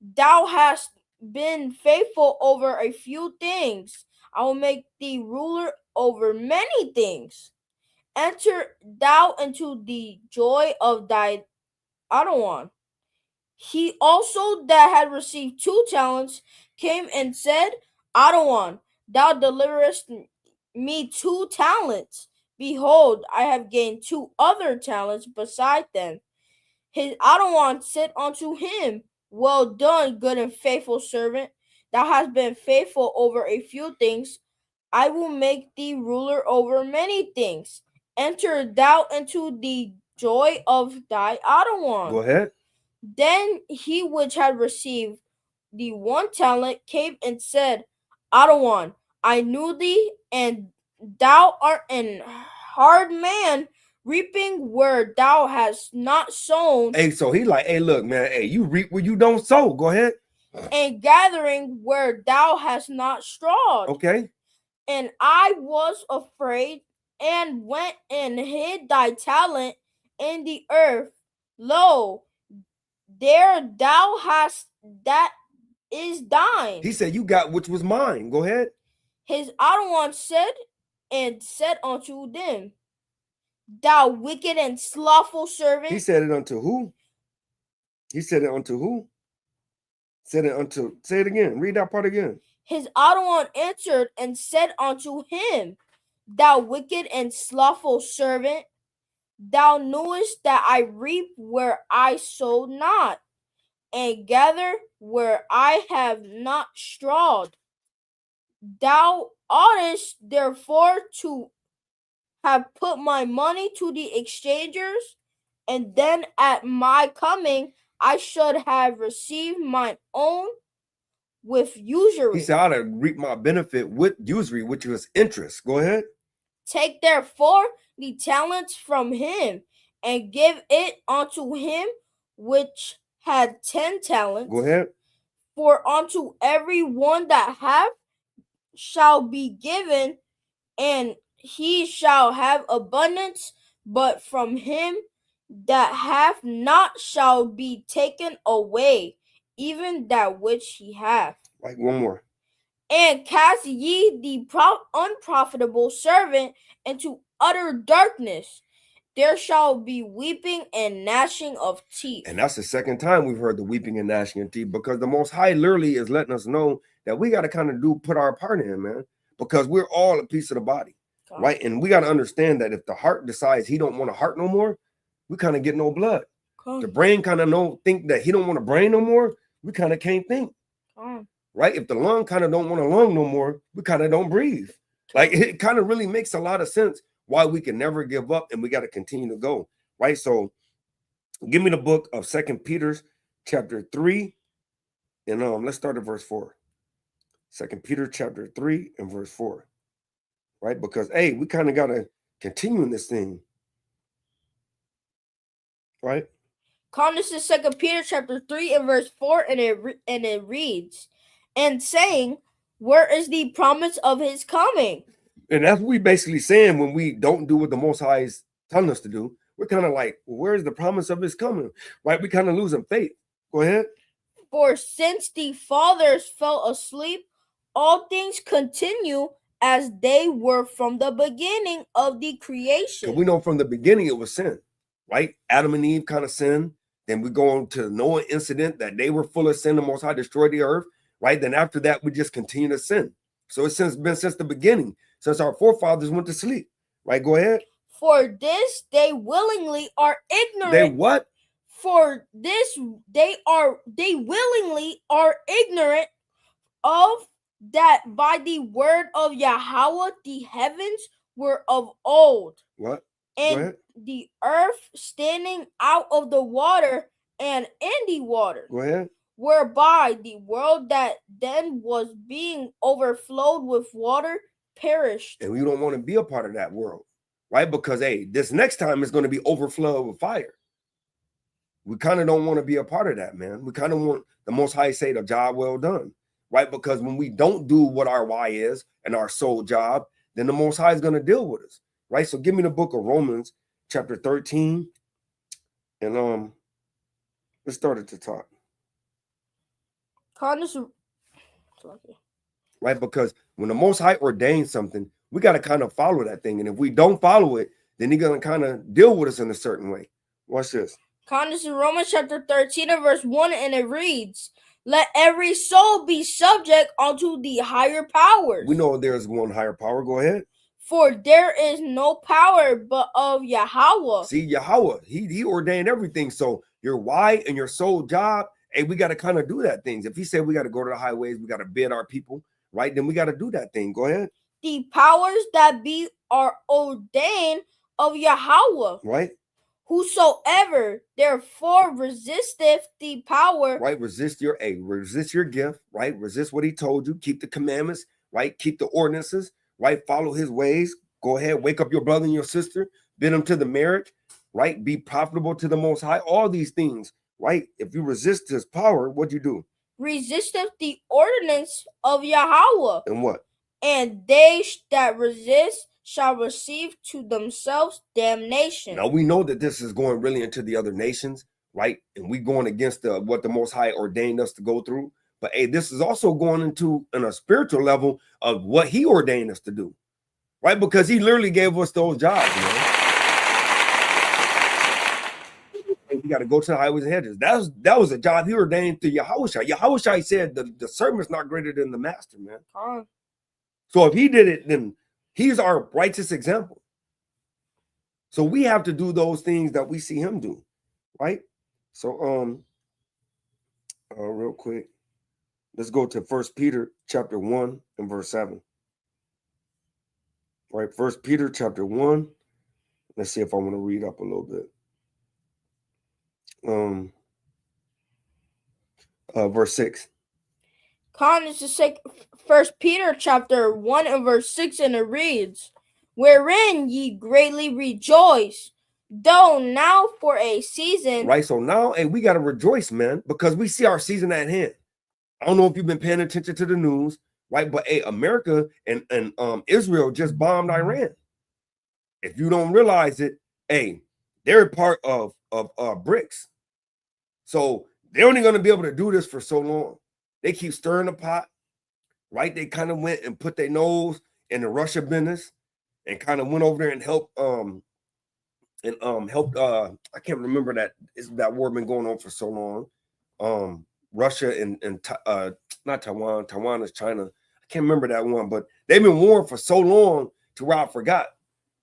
Thou hast been faithful over a few things. I will make thee ruler over many things. Enter thou into the joy of thy Adawan. He also that had received 2 talents came and said, Adawan, thou deliverest me 2 talents. Behold, I have gained 2 other talents beside them. His Adawan said unto him, well done, good and faithful servant. Thou hast been faithful over a few things. I will make thee ruler over many things. Enter thou into the joy of thy Adawan. Go ahead. Then he which had received the 1 talent came and said, Adawan, I knew thee, and thou art an hard man, reaping where thou hast not sown. Hey, so he like, hey, look, man, hey, you reap where you don't sow. Go ahead. And gathering where thou hast not strawed. Okay. And I was afraid and went and hid thy talent in the earth. Lo, there thou hast that is thine. He said, you got which was mine. Go ahead. His Adawan said unto them, thou wicked and slothful servant. He said it unto who? He said it unto who? Said it unto, say it again. Read that part again. His other one answered and said unto him, Thou wicked and slothful servant, thou knewest that I reap where I sowed not, and gather where I have not strawed. Thou oughtest therefore to have put my money to the exchangers, and then at my coming I should have received mine own with usury. He said, I ought to reap my benefit with usury, which was interest. Go ahead. Take therefore the talents from him, and give it unto him which had 10 talents. Go ahead. For unto every one that hath shall be given, and he shall have abundance, but from him that hath not shall be taken away even that which he hath. Like one more. And cast ye the unprofitable servant into utter darkness. There shall be weeping and gnashing of teeth. And that's the second time we've heard the weeping and gnashing of teeth, because the Most High literally is letting us know that we got to kind of put our part in, man, because we're all a piece of the body, right? And we got to understand that if the heart decides he don't want a heart no more, we kind of get no blood. The brain kind of think that he don't want a brain no more, we kind of can't think. Right? If the lung kind of don't want a lung no more, we kind of don't breathe. Like, it kind of really makes a lot of sense why we can never give up and we got to continue to go. Right? So give me the book of 2 Peter chapter 3, and let's start at verse 4. 2 Peter chapter 3 and verse 4. Right? Because hey, we kind of got to continue in this thing. Right? This is 2 Peter chapter 3 and verse 4, and it reads, and saying, where is the promise of his coming? And that's what we basically saying when we don't do what the Most High is telling us to do. We're kind of like, well, where's the promise of his coming? Right? We kind of losing faith. Go ahead. For since the fathers fell asleep, all things continue as they were from the beginning of the creation. We know from the beginning it was sin, right? Adam and Eve kind of sinned. Then we go on to the Noah incident that they were full of sin. The Most High destroyed the earth. Right? Then after that, we just continue to sin. So it's been since the beginning, since our forefathers went to sleep. Right? Go ahead. For this they willingly are ignorant. They what? For this they willingly are ignorant of that by the word of Yahawah the heavens were of old. What? And the earth standing out of the water and in the water. Go ahead. Whereby the world that then was being overflowed with water perished. And we don't want to be a part of that world, right? Because hey, this next time is going to be overflowed with fire. We kind of don't want to be a part of that, man. We kind of want the Most High say the job well done, right? Because when we don't do what our why is and our sole job, then the Most High is going to deal with us, right? So give me the book of Romans chapter 13, and let's start at the top. Right, because when the Most High ordains something, we got to kind of follow that thing. And if we don't follow it, then he's going to kind of deal with us in a certain way. Watch this. This is Romans chapter 13 and verse 1, and it reads, let every soul be subject unto the higher powers. We know there's one higher power. Go ahead. For there is no power but of Yahawah. See, Yahawah, he ordained everything. So your why and your sole job, hey, we got to kind of do that things. If he said we got to go to the highways, we got to bid our people, right? Then we got to do that thing. Go ahead. The powers that be are ordained of Yahawah. Right. Whosoever therefore resisteth the power. Right. Resist your gift, right? Resist what he told you. Keep the commandments, right? Keep the ordinances, right? Follow his ways. Go ahead. Wake up your brother and your sister. Bid them to the marriage, right? Be profitable to the Most High. All these things. Right? If you resist his power, what do you do? Resisteth the ordinance of Yahawah. And what? And they that resist shall receive to themselves damnation. Now we know that this is going really into the other nations, right? And we going against what the Most High ordained us to go through. But hey, this is also going into on a spiritual level of what he ordained us to do, right? Because he literally gave us those jobs, man. We got to go to the highways and hedges. That was a job he ordained to Yahawah. Yahawah said the servant's not greater than the master, man. So if he did it, then he's our righteous example. So we have to do those things that we see him do, right? So real quick, let's go to 1 Peter chapter 1 and verse 7. Right, 1 Peter chapter 1. Let's see if I want to read up a little bit. Verse 6. Con is to say 1 Peter chapter 1 and verse 6, and it reads, wherein ye greatly rejoice, though now for a season. Right, so now, we got to rejoice, man, because we see our season at hand. I don't know if you've been paying attention to the news, right? But America and Israel just bombed Iran. If you don't realize it, they're part of BRICS. So they're only going to be able to do this for so long. They keep stirring the pot, right? They kind of went and put their nose in the Russia business and kind of went over there and helped I can't remember that war been going on for so long. Russia and not Taiwan. Taiwan is China. I can't remember that one, but they've been warring for so long to where I forgot,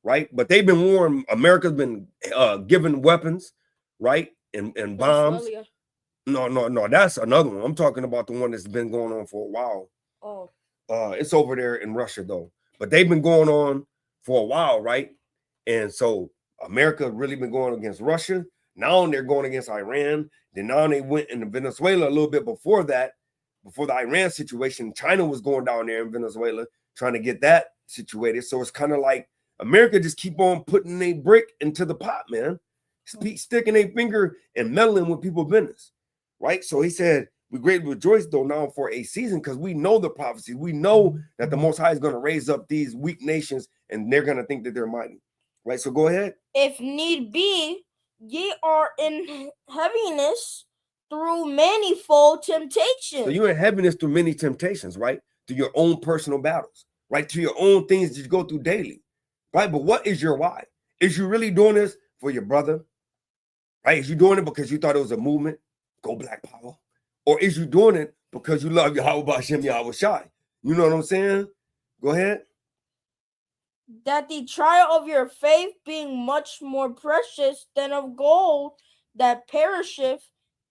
right? But they've been warring. America's been giving weapons, right? And bombs. No, that's another one. I'm talking about the one that's been going on for a while. Oh. It's over there in Russia though. But they've been going on for a while, right? And so America really been going against Russia. Now they're going against Iran. Then now they went into Venezuela a little bit before that, before the Iran situation. China was going down there in Venezuela trying to get that situated. So it's kind of like America just keep on putting a brick into the pot, man. Sticking a finger and meddling with people's business, right? So he said, we greatly rejoice though now for a season, because we know the prophecy. We know that the Most High is going to raise up these weak nations and they're going to think that they're mighty, right? So go ahead. If need be, ye are in heaviness through manifold temptations. So you're in heaviness through many temptations, right? Through your own personal battles, right? To your own things that you go through daily, right? But what is your why? Is you really doing this for your brother, right? Is you doing it because you thought it was a movement? Go Black Power. Or is you doing it because you love Yahawah B'Hashem Yahweh Shai? You know what I'm saying? Go ahead. That the trial of your faith, being much more precious than of gold that perisheth,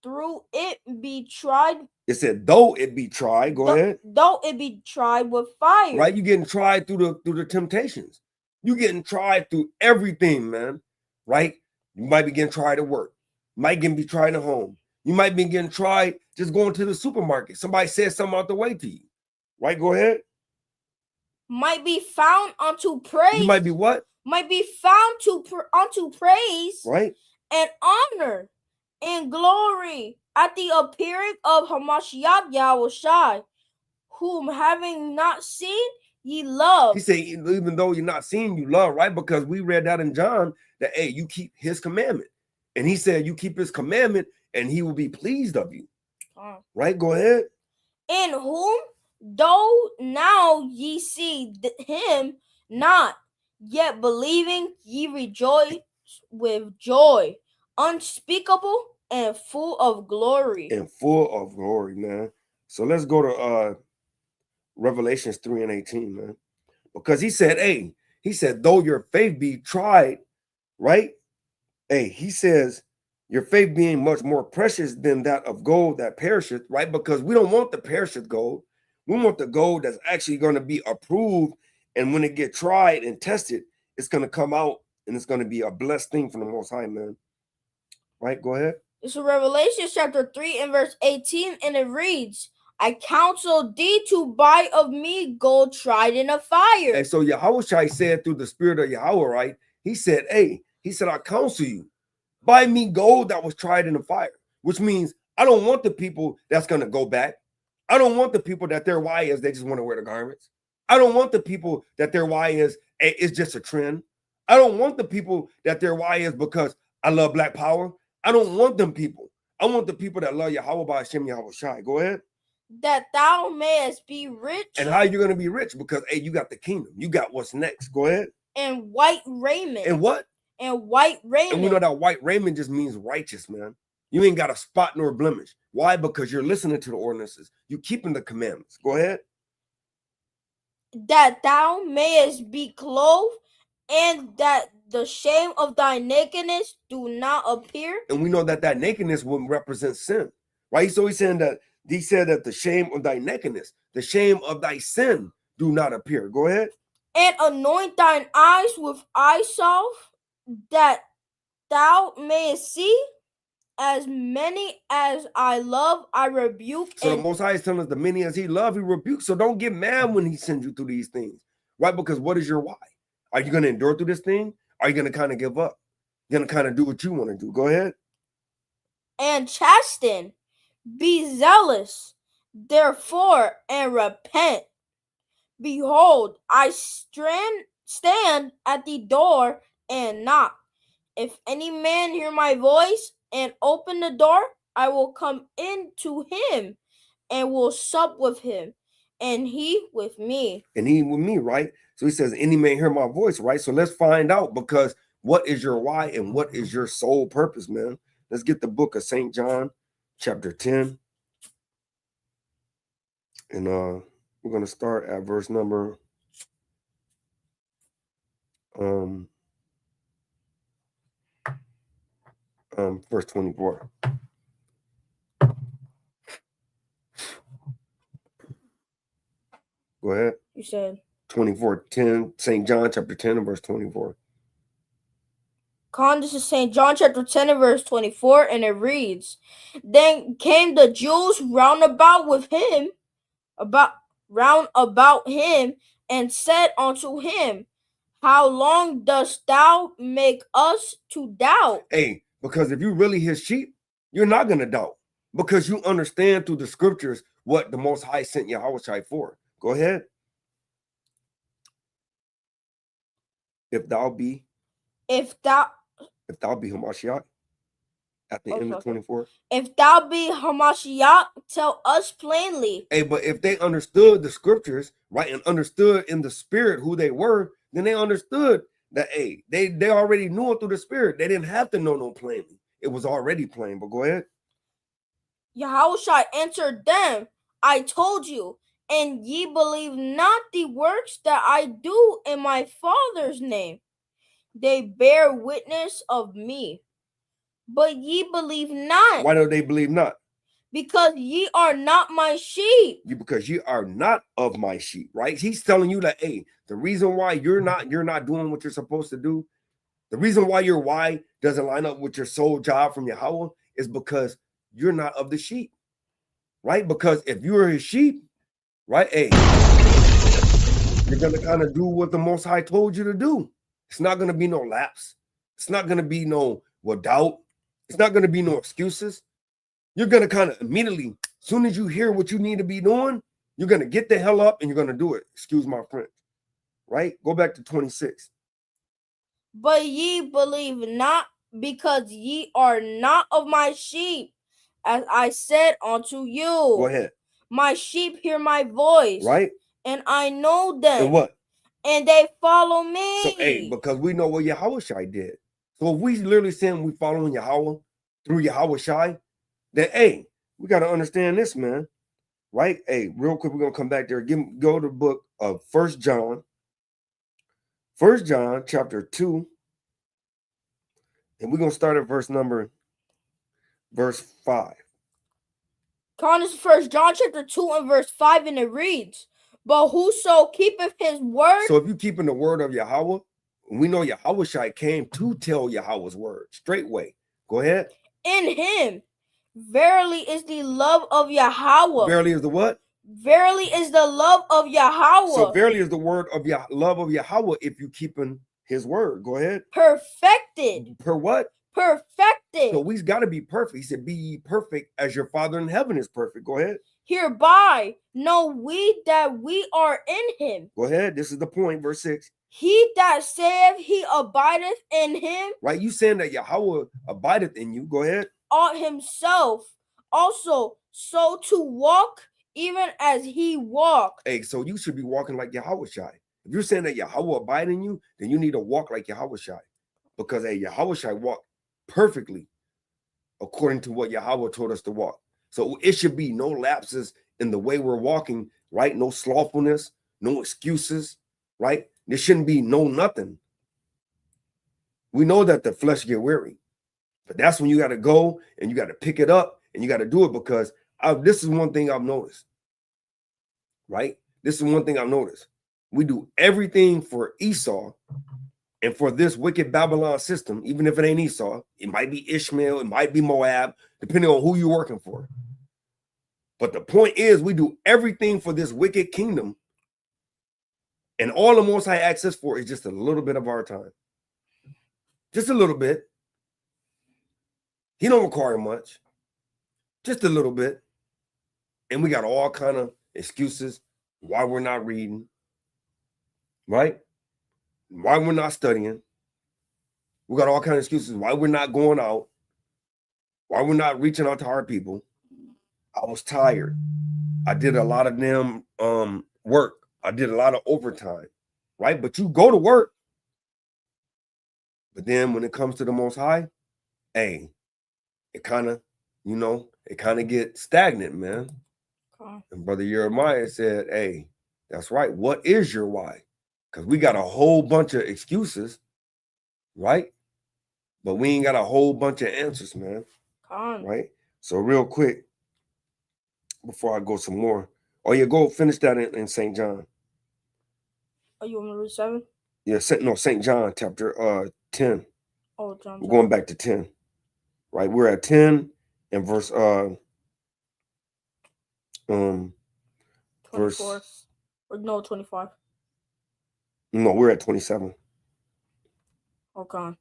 through it be tried. It said, though it be tried. Go ahead. Though it be tried with fire. Right? You're getting tried through the temptations. You're getting tried through everything, man. Right? You might be getting tried at work. You might be tried at home. You might be getting tried just going to the supermarket. Somebody said something out the way to you. Right? Go ahead. Might be found unto praise. You might be what? Might be found unto praise. Right? And honor and glory at the appearing of Hamashiach Yahweh Shai, whom having not seen, ye love. He said, even though you're not seeing, you love, right? Because we read that in John that, hey, you keep his commandment. And he said, you keep his commandment and he will be pleased of you. Right? Go ahead. In whom, though now ye see him not, yet believing ye rejoice with joy unspeakable and full of glory. And full of glory, man. So let's go to Revelations 3:18, man. Because he said, though your faith be tried, right? He says, your faith being much more precious than that of gold that perisheth, right? Because we don't want the perisheth gold. We want the gold that's actually going to be approved. And when it get tried and tested, it's going to come out and it's going to be a blessed thing from the Most High, man. Right? Go ahead. It's Revelation chapter 3 and verse 18, and it reads, I counsel thee to buy of me gold tried in a fire. And so Yahawah said through the spirit of Yahweh, right? He said, I counsel you, buy me gold that was tried in the fire, which means I don't want the people that's going to go back. I don't want the people that their why is they just want to wear the garments. I don't want the people that their why is it's just a trend. I don't want the people that their why is because I love Black Power. I don't want them people. I want the people that love Yahawah B'Hashem Yahweh Shai. Go ahead. That thou mayest be rich. And how are you going to be rich? Because, you got the kingdom. You got what's next. Go ahead. And white raiment. And what? and white raiment. And we know that white raiment just means righteous, man. You ain't got a spot nor a blemish. Why? Because you're listening to the ordinances. You keeping the commandments. Go ahead. That thou mayest be clothed, and that the shame of thy nakedness do not appear. And we know that that nakedness would represent sin, right? So he's saying that he said that the shame of thy nakedness, the shame of thy sin do not appear. Go ahead. And anoint thine eyes with eye salve, that thou mayest see. As many as I love, I rebuke. So the Most High is telling us the many as he loves, he rebukes. So don't get mad when he sends you through these things, right? Because what is your why? Are you going to endure through this thing? Are you going to kind of give up? You're going to kind of do what you want to do. Go ahead. And chasten, be zealous, therefore, and repent. Behold, I stand at the door and knock. If any man hear my voice and open the door, I will come in to him and will sup with him, and he with me. And he with me, right? So he says, any man hear my voice, right? So let's find out, because what is your why and what is your sole purpose, man? Let's get the book of St. John, chapter 10. And we're going to start at verse number verse 24. Go ahead. You said 24, 10, St. John chapter 10 and verse 24. This is St. John chapter 10 and verse 24, and it reads, Then came the Jews round about him, and said unto him, How long dost thou make us to doubt? Hey, because if you really his sheep, you're not going to doubt, because you understand through the scriptures what the Most High sent Yahawah for. Go ahead. If thou be Hamashiach, at the end of 24. If thou be Hamashiach, tell us plainly. Hey, but if they understood the scriptures, right, and understood in the spirit who they were, then they understood that, hey, they already knew it through the spirit. They didn't have to know no plainly. It was already plain. But go ahead. Yahawah answered them, I told you, and ye believe not the works that I do in my Father's name. They bear witness of me, but ye believe not. Why don't they believe not? Because ye are not my sheep. Because you are not of my sheep, right? He's telling you that, hey, the reason why you're not doing what you're supposed to do, the reason why your why doesn't line up with your sole job from Yahawah is because you're not of the sheep, right? Because if you are his sheep, right, hey, you're going to kind of do what the Most High told you to do. It's not going to be no lapse. It's not going to be no doubt. It's not going to be no excuses. You're going to kind of immediately, as soon as you hear what you need to be doing, you're going to get the hell up and you're going to do it. Excuse my French. Right? Go back to 26. But ye believe not, because ye are not of my sheep, as I said unto you. Go ahead. My sheep hear my voice. Right? And I know them. And what? And they follow me. So, hey, because we know what Yahawah did. So if we literally saying we following Yahawah through Yahawah, then, hey, we got to understand this, man. Right? Hey, real quick, we're going to come back there. Go to the book of 1 John. 1 John chapter 2. And we're going to start at verse 5. This is 1 John chapter 2 and verse 5, and it reads, But whoso keepeth his word. So if you keeping the word of Yahawah, we know Yahawah came to tell Yahawah's word straightway. Go ahead. In him, verily is the love of Yahawah. Verily is the what? Verily is the love of Yahawah. So verily is the word of love of Yahawah if you keeping his word. Go ahead. Perfected. Per what? Perfected. So we've got to be perfect. He said, be ye perfect as your Father in heaven is perfect. Go ahead. Hereby know we that we are in him. Go ahead. This is the point. Verse 6. He that saith he abideth in him. Right? You saying that Yahawah abideth in you. Go ahead. Ought himself also so to walk even as he walked. Hey, so you should be walking like Yahawah. If you're saying that Yahawah abide in you, then you need to walk like Yahawah. because Yahawah walked perfectly according to what Yahawah told us to walk. So it should be no lapses in the way we're walking, right? No slothfulness, no excuses, right? There shouldn't be no nothing. We know that the flesh get weary, but that's when you got to go and you got to pick it up and you got to do it, because this is one thing I've noticed, right? This is one thing I've noticed. We do everything for Esau and for this wicked Babylon system. Even if it ain't Esau, it might be Ishmael, it might be Moab, depending on who you're working for. But the point is, we do everything for this wicked kingdom, and all the Most High asks us for is just a little bit of our time. Just a little bit. He don't require much. Just a little bit. And we got all kind of excuses why we're not reading, right? Why we're not studying. We got all kind of excuses why we're not going out, why we're not reaching out to our people. I was tired. I did a lot of them work. I did a lot of overtime, right? But you go to work. But then when it comes to the Most High, hey, it kind of, it kind of get stagnant, man. And Brother Jeremiah said, hey, that's right. What is your why? Because we got a whole bunch of excuses, right? But we ain't got a whole bunch of answers, man. Right? So real quick, before I go some more. Oh, yeah, go finish that in St. John. Oh, you want me to read 7? Yeah, St. John chapter 10. Oh, John. We're going back to 10. Right? We're at 10 and verse 24. Or no, 25. No, we're at 27. Okay.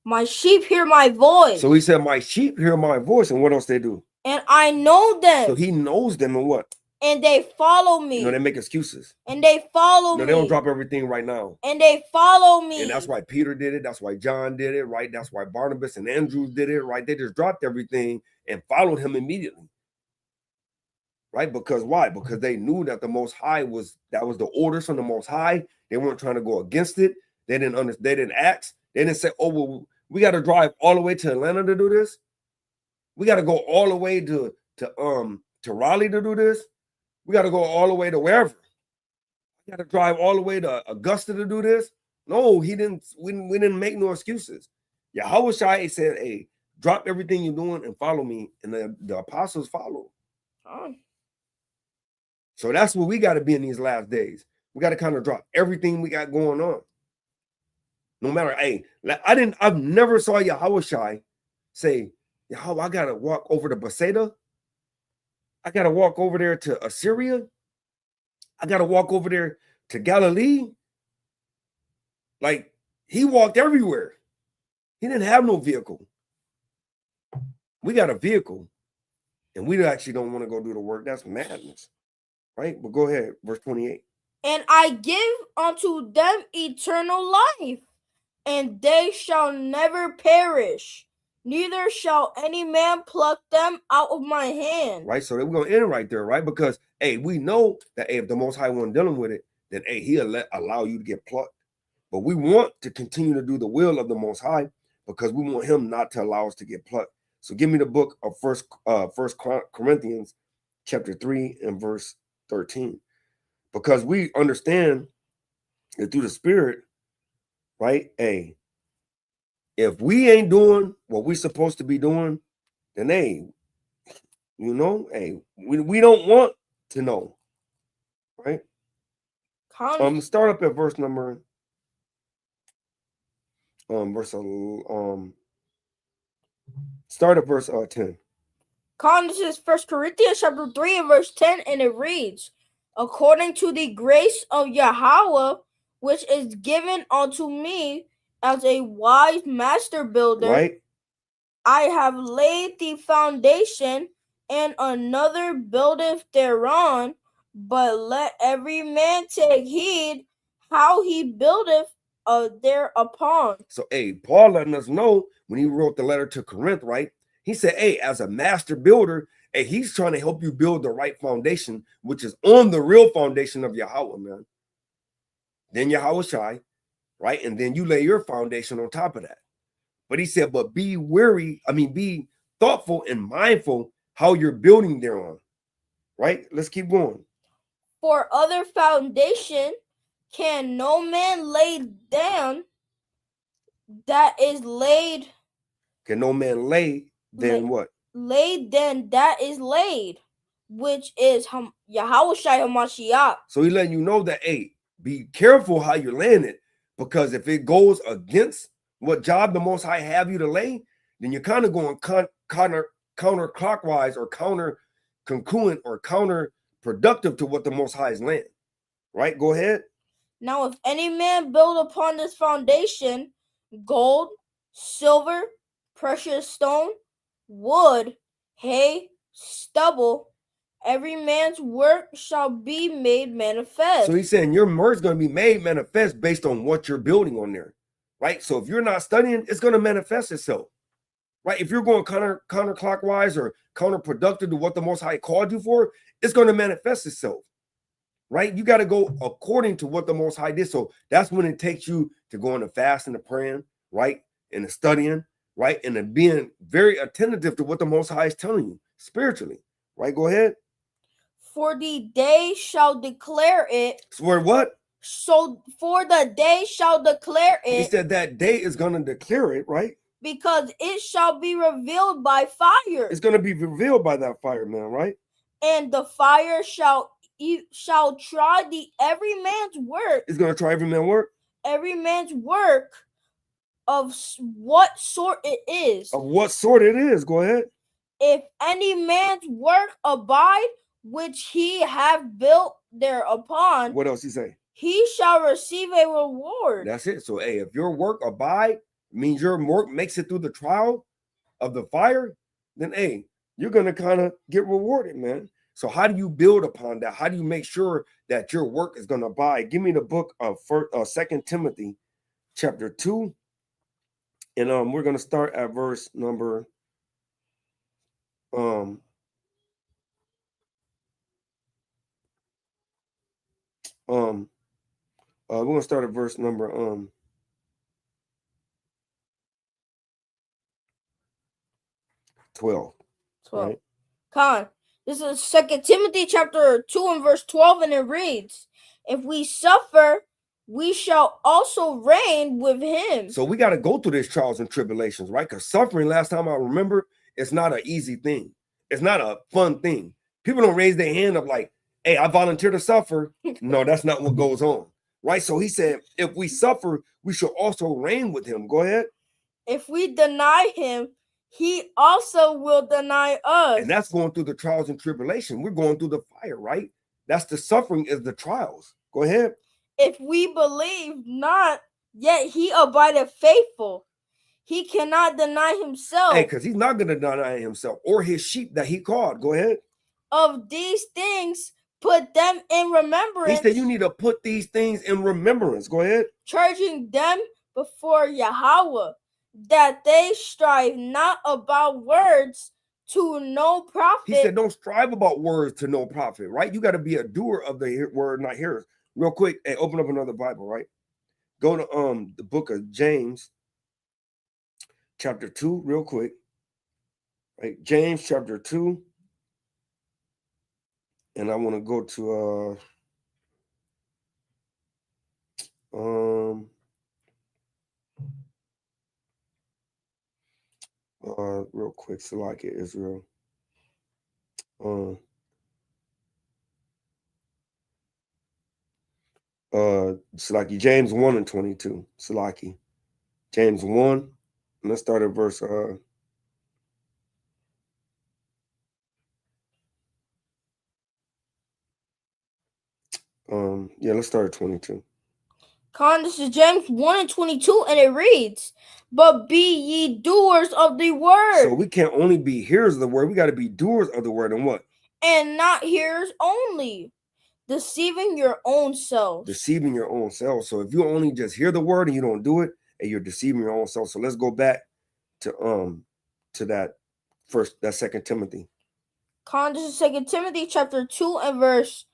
My sheep hear my voice. So he said, my sheep hear my voice, and what else they do? And I know them. So he knows them, and what? And they follow me. They make excuses. And they follow me. They don't drop everything right now. And they follow me. And that's why Peter did it. That's why John did it, right? That's why Barnabas and Andrew did it, right? They just dropped everything and followed him immediately. Right? Because why? Because they knew that the Most High was the orders from the Most High. They weren't trying to go against it. They didn't understand. They didn't ask. They didn't say, oh, well, we got to drive all the way to Atlanta to do this. We got to go all the way to Raleigh to do this. We got to go all the way to wherever. We got to drive all the way to Augusta to do this. No, he didn't. We didn't make no excuses. Yahawah said, hey, drop everything you're doing and follow me. And the apostles followed. So that's what we got to be in these last days. We got to kind of drop everything we got going on. No matter, hey, I've never saw Yahawah say, Yahawah, I got to walk over to Bethsaida. I got to walk over there to Assyria. I got to walk over there to Galilee. Like, he walked everywhere. He didn't have no vehicle. We got a vehicle, and we actually don't want to go do the work. That's madness, right? But go ahead, verse 28. And I give unto them eternal life, and they shall never perish. Neither shall any man pluck them out of my hand. Right, so we're going to end right there, right? Because, hey, we know that, hey, if the Most High wasn't dealing with it, then, hey, he'll allow you to get plucked. But we want to continue to do the will of the Most High because we want him not to allow us to get plucked. So give me the book of First Corinthians chapter 3 and verse 13. Because we understand that through the Spirit, right, hey, if we ain't doing what we're supposed to be doing, then hey, hey, we don't want to know, right? Start up at verse number start at verse 10. This is 1 Corinthians chapter 3 and verse 10, and it reads, according to the grace of Yahawah, which is given unto me as a wise master builder, right? I have laid the foundation, and another buildeth thereon. But let every man take heed how he buildeth thereupon. So, hey, Paul letting us know when he wrote the letter to Corinth, right? He said, hey, as a master builder, hey, he's trying to help you build the right foundation, which is on the real foundation of Yahawah, man. Then Yahawah, right? And then you lay your foundation on top of that. But he said, but be be thoughtful and mindful how you're building thereon, right? Let's keep going. For other foundation can no man lay down that is laid. Can no man lay then what? Laid then that is laid, which is Yahawah HaMashiach. So he letting you know that, hey, be careful how you're laying it, because if it goes against what job the Most High have you to lay, then you're kind of going counterclockwise or counter congruent or counterproductive to what the Most High is laying. Right? Go ahead. Now, if any man build upon this foundation gold, silver, precious stone, wood, hay, stubble, every man's work shall be made manifest. So he's saying your work's going to be made manifest based on what you're building on there, right? So if you're not studying, it's going to manifest itself, right? If you're going counterclockwise or counterproductive to what the Most High called you for, it's going to manifest itself, right? You got to go according to what the Most High did. So that's when it takes you to go into fast and the praying, right? And the studying, right? And the being very attentive to what the Most High is telling you spiritually, right? Go ahead. For the day shall declare it. For what? So for the day shall declare it. He said that day is going to declare it, right? Because it shall be revealed by fire. It's going to be revealed by that fire, man, right? And the fire shall try every man's work. It's going to try every man's work? Every man's work of what sort it is. Of what sort it is. Go ahead. If any man's work abide, which he have built thereupon. What else he say? He shall receive a reward. That's it. So, hey, if your work abide, means your work makes it through the trial of the fire, then, hey, you're going to kind of get rewarded, man. So how do you build upon that? How do you make sure that your work is going to abide? Give me the book of 2 Timothy chapter 2. And we're going to start at verse number we're going to start at verse number 12. Right? Con, this is 2 Timothy chapter 2 and verse 12, and it reads, if we suffer, we shall also reign with him. So we got to go through these trials and tribulations, right? Because suffering, last time I remember, it's not an easy thing. It's not a fun thing. People don't raise their hand up like, hey, I volunteer to suffer. No, that's not what goes on, right? So he said, if we suffer, we shall also reign with him. Go ahead. If we deny him, he also will deny us. And that's going through the trials and tribulation. We're going through the fire, right? That's the suffering is the trials. Go ahead. If we believe not, yet he abideth faithful. He cannot deny himself. Hey, because he's not going to deny himself or his sheep that he called. Go ahead. Of these things, put them in remembrance. He said you need to put these things in remembrance. Go ahead. Charging them before Yahawah, that they strive not about words to no profit. He said don't strive about words to no profit, right? You got to be a doer of the word, not hearers. Real quick, hey, open up another Bible, right? Go to the book of James, chapter 2, real quick. Right, James chapter 2. And I want to go to real quick, Salakia Israel. Salaki, James 1 and 22. Salaki. James 1. Let's start at verse let's start at 22. Con, this is James 1 and 22, and it reads, but be ye doers of the word. So we can't only be hearers of the word, we got to be doers of the word. And what? And not hearers only, deceiving your own self. Deceiving your own self. So if you only just hear the word and you don't do it, and you're deceiving your own self. So let's go back to that 2 Timothy. Con, this is 2 Timothy chapter 2 and verse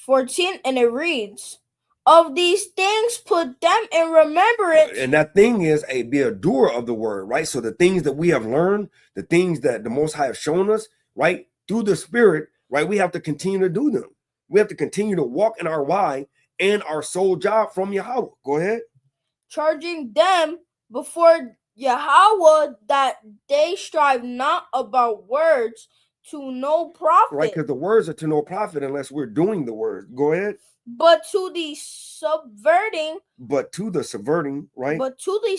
14, and it reads, of these things, put them in remembrance. And that thing is be a doer of the word, right? So the things that we have learned, the things that the Most High have shown us, right, through the Spirit, right, we have to continue to do them. We have to continue to walk in our why and our sole job from Yahawah. Go ahead. Charging them before Yahawah that they strive not about words to no profit. Right, because the words are to no profit unless we're doing the words. Go ahead. But to the subverting. But to the subverting, right? But to the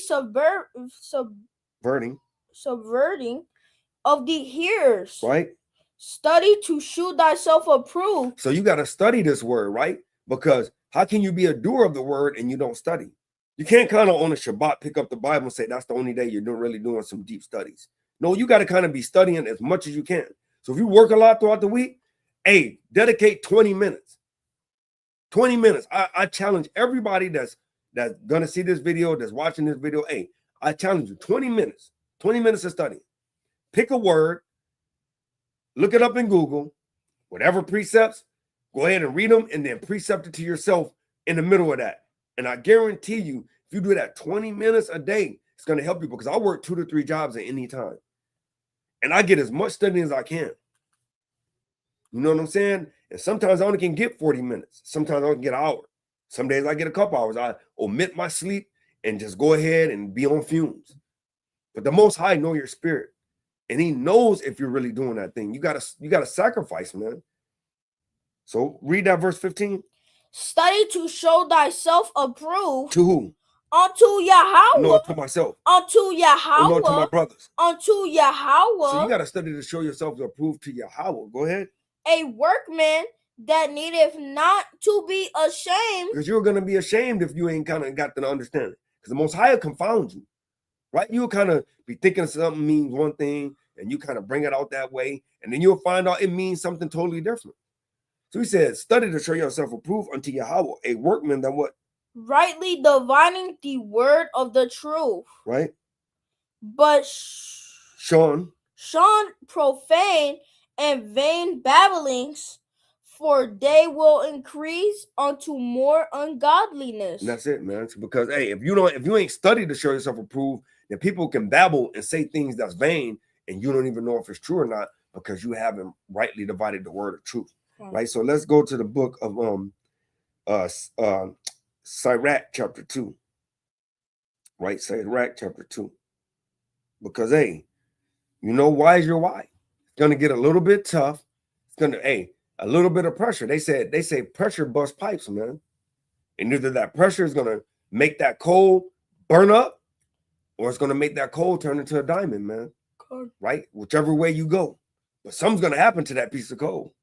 subverting of the hearers. Right. Study to shew thyself approved. So you got to study this word, right? Because how can you be a doer of the word and you don't study? You can't kind of on a Shabbat pick up the Bible and say that's the only day you're really doing some deep studies. No, you got to kind of be studying as much as you can. So if you work a lot throughout the week, hey, dedicate 20 minutes. 20 minutes. I challenge everybody that's gonna see this video, that's watching this video. Hey, I challenge you 20 minutes. 20 minutes of study. Pick a word, look it up in Google, whatever precepts, go ahead and read them and then precept it to yourself in the middle of that. And I guarantee you, if you do that 20 minutes a day, it's going to help you because I work 2 to 3 jobs at any time. And I get as much studying as I can. You know what I'm saying? And sometimes I only can get 40 minutes. Sometimes I can get an hour. Some days I get a couple hours. I omit my sleep and just go ahead and be on fumes. But the Most High know your spirit. And he knows if you're really doing that thing. You gotta sacrifice, man. So read that verse 15. Study to show thyself approved. To who? Unto Yahawah. No, to myself. Unto Yahawah. No, to my brothers. Unto Yahawah. So you gotta study to show yourself approved to Yahawah. Go ahead. A workman that needeth not to be ashamed. Because you're gonna be ashamed if you ain't kind of got the understanding. Because the Most High will confound you. Right? You'll kind of be thinking something means one thing and you kind of bring it out that way. And then you'll find out it means something totally different. So he said, study to show yourself approved unto Yahawah, a workman that what? Rightly dividing the word of the truth. Right? But shun profane and vain babblings, for they will increase unto more ungodliness. And that's it, man. Because hey, if you ain't studied to show yourself approved, then people can babble and say things that's vain, and you don't even know if it's true or not because you haven't rightly divided the word of truth. Right. So let's go to the book of Sirach chapter 2. Right, Sirach chapter 2. Because hey, you know why is your why? It's gonna get a little bit tough. It's gonna a little bit of pressure. They say pressure busts pipes, man. And either that pressure is gonna make that coal burn up, or it's gonna make that coal turn into a diamond, man. Cool. Right? Whichever way you go. But something's gonna happen to that piece of coal.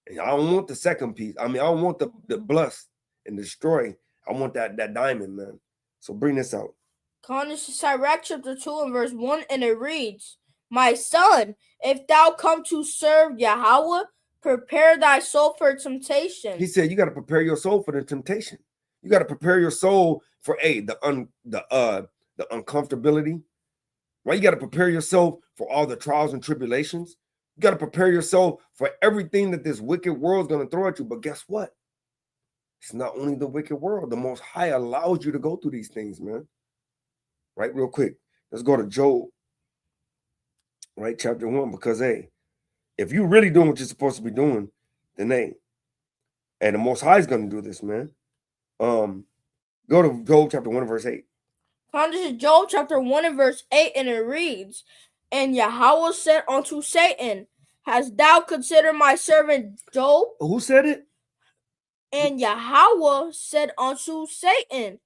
And I don't want the second piece. I mean, I don't want the bless and destroy. I want that diamond, man. So bring this out. According to Sirach chapter 2 and verse 1, and it reads, My son, if thou come to serve Yahawah, prepare thy soul for temptation. He said you got to prepare your soul for the temptation. You got to prepare your soul for the uncomfortability. Right? You got to prepare yourself for all the trials and tribulations. You got to prepare yourself for everything that this wicked world is going to throw at you. But guess what? It's not only the wicked world. The Most High allows you to go through these things, man. Right? Real quick. Let's go to Job. Right? Chapter 1. Because, hey, if you're really doing what you're supposed to be doing, then, hey, and the Most High is going to do this, man. Go to Job chapter 1 and verse 8. This is Job chapter 1 and verse 8, and it reads, And Yahawah said unto Satan, Hast thou considered my servant Job? Who said it? And Yahawah said unto Satan,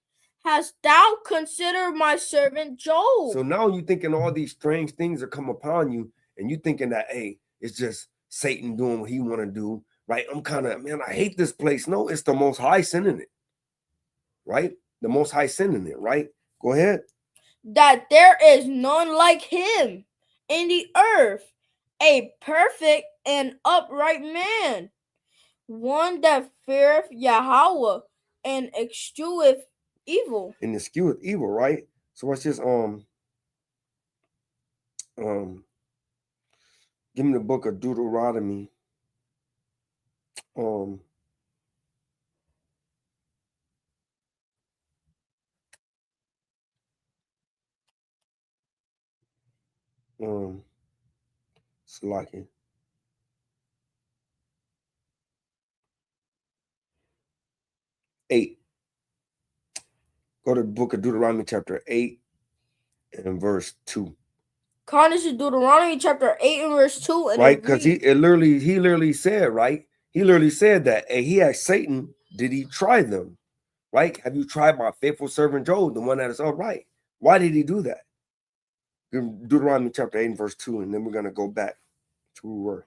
Hast thou considered my servant Job? So now you thinking all these strange things are come upon you, and you thinking that, hey, it's just Satan doing what he want to do, right? I hate this place. No, it's the Most High sending it, right? The Most High sending it, right? Go ahead. That there is none like him in the earth, a perfect and upright man, one that feareth Yahawah and escheweth evil. And escheweth evil, right? So what's this? Give me the book of Deuteronomy. Salaki. 8. Go to the book of Deuteronomy chapter 8 and verse 2. This is Deuteronomy chapter 8 and verse 2. And right? Because he literally said, right? He literally said that, and he asked Satan, did he try them? Right? Have you tried my faithful servant Job, the one that is upright? Why did he do that? Deuteronomy chapter 8 and verse 2, and then we're going to go back to where we were.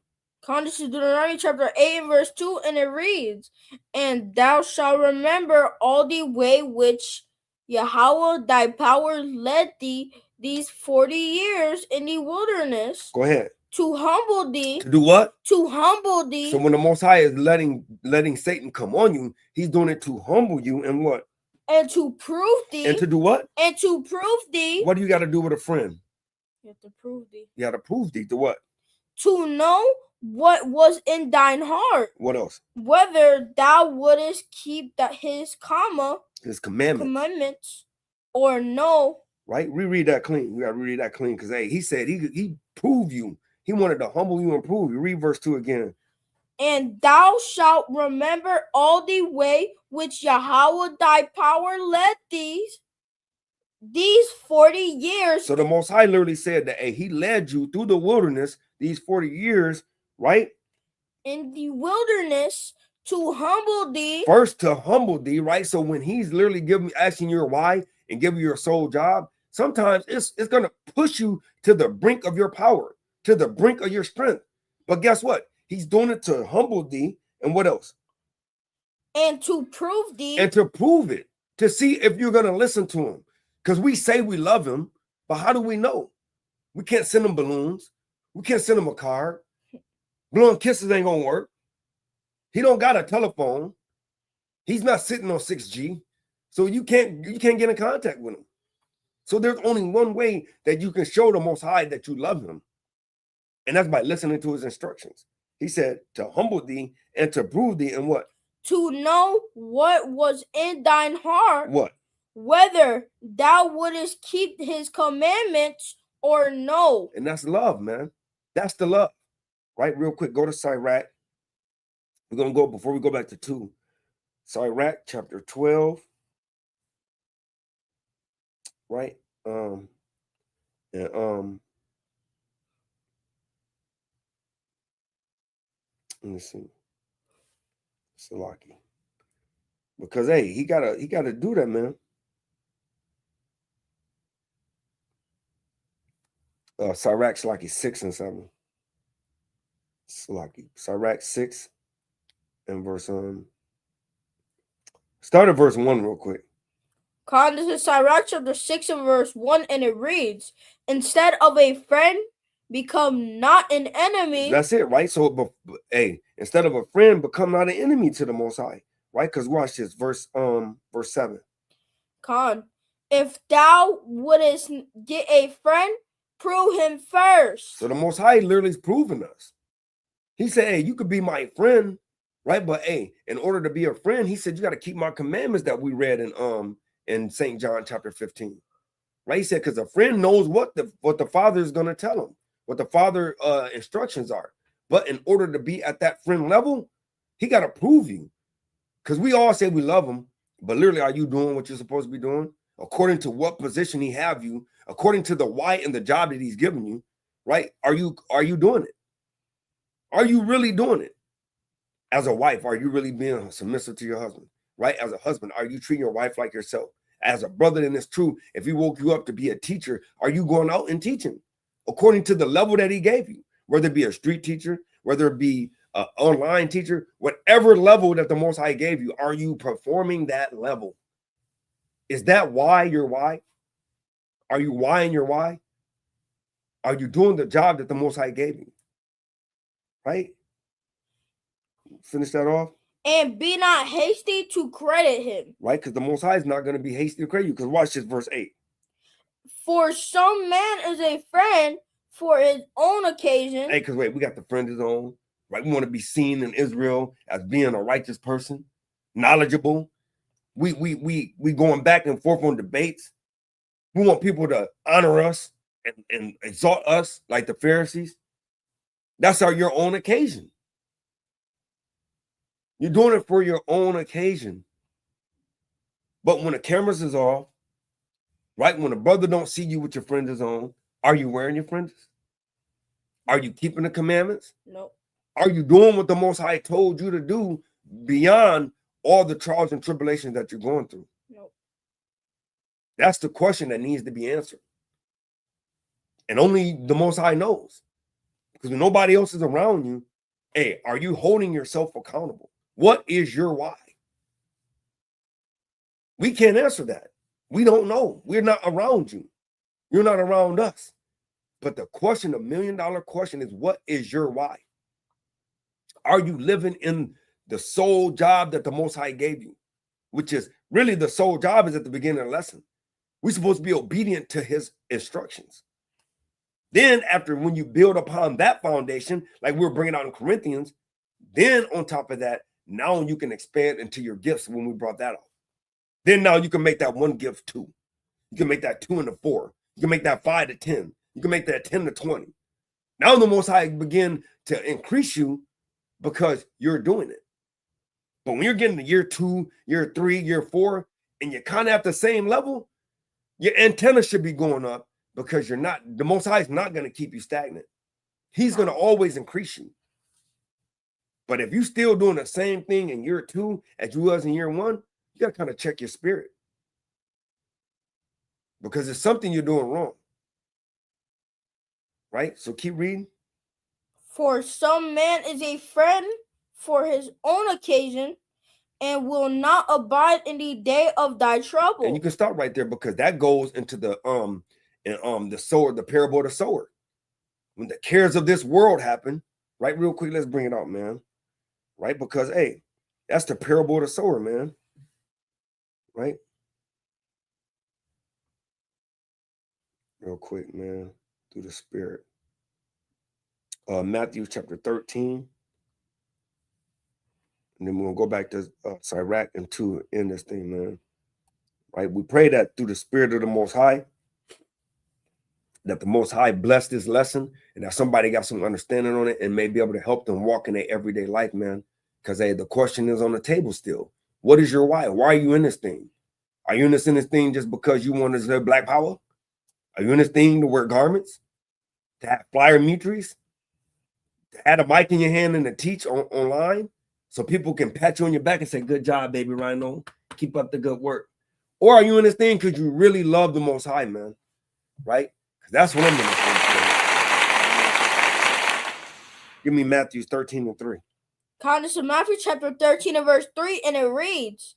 This is Deuteronomy chapter 8 and verse 2, and it reads, and thou shalt remember all the way which Yahawah thy power led thee these 40 years in the wilderness. Go ahead. To humble thee. To do what? To humble thee. So when the Most High is letting Satan come on you, he's doing it to humble you and what? And to prove thee. And to do what? And to prove thee. What do you got to do with a friend? You have to prove thee. You got to prove thee to what? To know what was in thine heart. What else? Whether thou wouldest keep his commandments or no. Right? Reread that clean. We got to reread that clean because hey, he said he proved you. He wanted to humble you and prove you. Read verse 2 again. And thou shalt remember all the way which Yahawah thy power led these 40 years. So the Most High literally said that hey, he led you through the wilderness these 40 years, right? In the wilderness to humble thee. First to humble thee, right? So when he's literally asking you why and giving you your soul job, sometimes it's going to push you to the brink of your power, to the brink of your strength. But guess what? He's doing it to humble thee. And what else? And to prove thee. And to prove it. To see if you're going to listen to him. Because we say we love him, but how do we know? We can't send him balloons. We can't send him a card. Blowing kisses ain't going to work. He don't got a telephone. He's not sitting on 6G. So you can't get in contact with him. So there's only one way that you can show the Most High that you love him. And that's by listening to his instructions. He said to humble thee and to prove thee and what? To know what was in thine heart. What? Whether thou wouldest keep his commandments or no. And that's love, man. That's the love. Right? Real quick, go to Sirach. We're going to go, before we go back to 2, Sirach chapter 12. Right? Let me see. Salaki. Because hey, he gotta do that, man. Sirach Salaki 6 and 7. Salaki. Sirach 6 and verse start at verse 1 real quick. This is Sirach chapter 6 and verse 1, and it reads, instead of a friend, become not an enemy. That's it, right? So, hey, instead of a friend, become not an enemy to the Most High, right? Because watch this, verse 7. If thou wouldest get a friend, prove him first. So the Most High literally is proving us. He said, hey, you could be my friend, right? But hey, in order to be a friend, he said, you got to keep my commandments that we read in St. John chapter 15. Right? He said, because a friend knows what the Father is going to tell him, what the Father instructions are. But in order to be at that friend level, he got to prove you. Because we all say we love him, but literally, are you doing what you're supposed to be doing? According to what position he have you, according to the why and the job that he's given you, right? Are you doing it? Are you really doing it? As a wife, are you really being submissive to your husband? Right? As a husband, are you treating your wife like yourself? As a brother, then it's true. If he woke you up to be a teacher, are you going out and teaching according to the level that he gave you? Whether it be a street teacher, whether it be an online teacher, whatever level that the Most High gave you, are you performing that level? Is that why you're why? Are you whying your why? Are you doing the job that the Most High gave you? Right? Finish that off. And be not hasty to credit him. Right? Because the Most High is not going to be hasty to credit you. Because watch this, verse 8. For some man is a friend for his own occasion. Hey, because wait, we got the friend his own. Right? We want to be seen in Israel as being a righteous person, knowledgeable. We going back and forth on debates. We want people to honor us. and exalt us like the Pharisees, that's your own occasion. You're doing it for your own occasion. But when the cameras is off, right, when a brother don't see you with your fringes on, are you wearing your fringes? Are you keeping the commandments? No. Are you doing what the Most High told you to do beyond all the trials and tribulations that you're going through? No. That's the question that needs to be answered. And only the Most High knows. Because when nobody else is around you, hey, are you holding yourself accountable? What is your why? We can't answer that. We don't know. We're not around you. You're not around us. But the question, the $1 million question is, what is your why? Are you living in the sole job that the Most High gave you? Which is really the sole job is at the beginning of the lesson. We're supposed to be obedient to his instructions. Then after, when you build upon that foundation, like we were bringing out in Corinthians, then on top of that, now you can expand into your gifts when we brought that up. Then now you can make that one gift 2. You can make that 2 into 4. You can make that 5 to 10. You can make that 10 to 20. Now the Most High begin to increase you because you're doing it. But when you're getting to year 2, year 3, year 4, and you're kind of at the same level, your antenna should be going up because you're not, the Most High is not going to keep you stagnant. He's going to always increase you. But if you're still doing the same thing in year 2 as you was in year 1, you got to kind of check your spirit. Because it's something you're doing wrong. Right? So keep reading. For some man is a friend for his own occasion, and will not abide in the day of thy trouble. And you can stop right there because that goes into the sower, the parable of the sower. When the cares of this world happen, right? Real quick, let's bring it out, man. Right? Because hey, that's the parable of the sower, man. Right? Real quick, man. Through the spirit. Matthew chapter 13. And then we're going to go back to Sirach and 2 in this thing, man. Right? We pray that through the spirit of the Most High, that the Most High bless this lesson and that somebody got some understanding on it and may be able to help them walk in their everyday life, man. Because hey, the question is on the table still. What is your why? Why are you in this thing? Are you in this thing just because you want to serve Black Power? Are you in this thing to wear garments? To have flyer meetries? To have a mic in your hand and to teach online? So people can pat you on your back and say, good job, baby Rhino. Keep up the good work. Or are you in this thing because you really love the Most High, man? Right? Because that's what I'm in this thing for. Give me Matthew 13 and 3. Kindness of Matthew chapter 13 and verse 3, and it reads,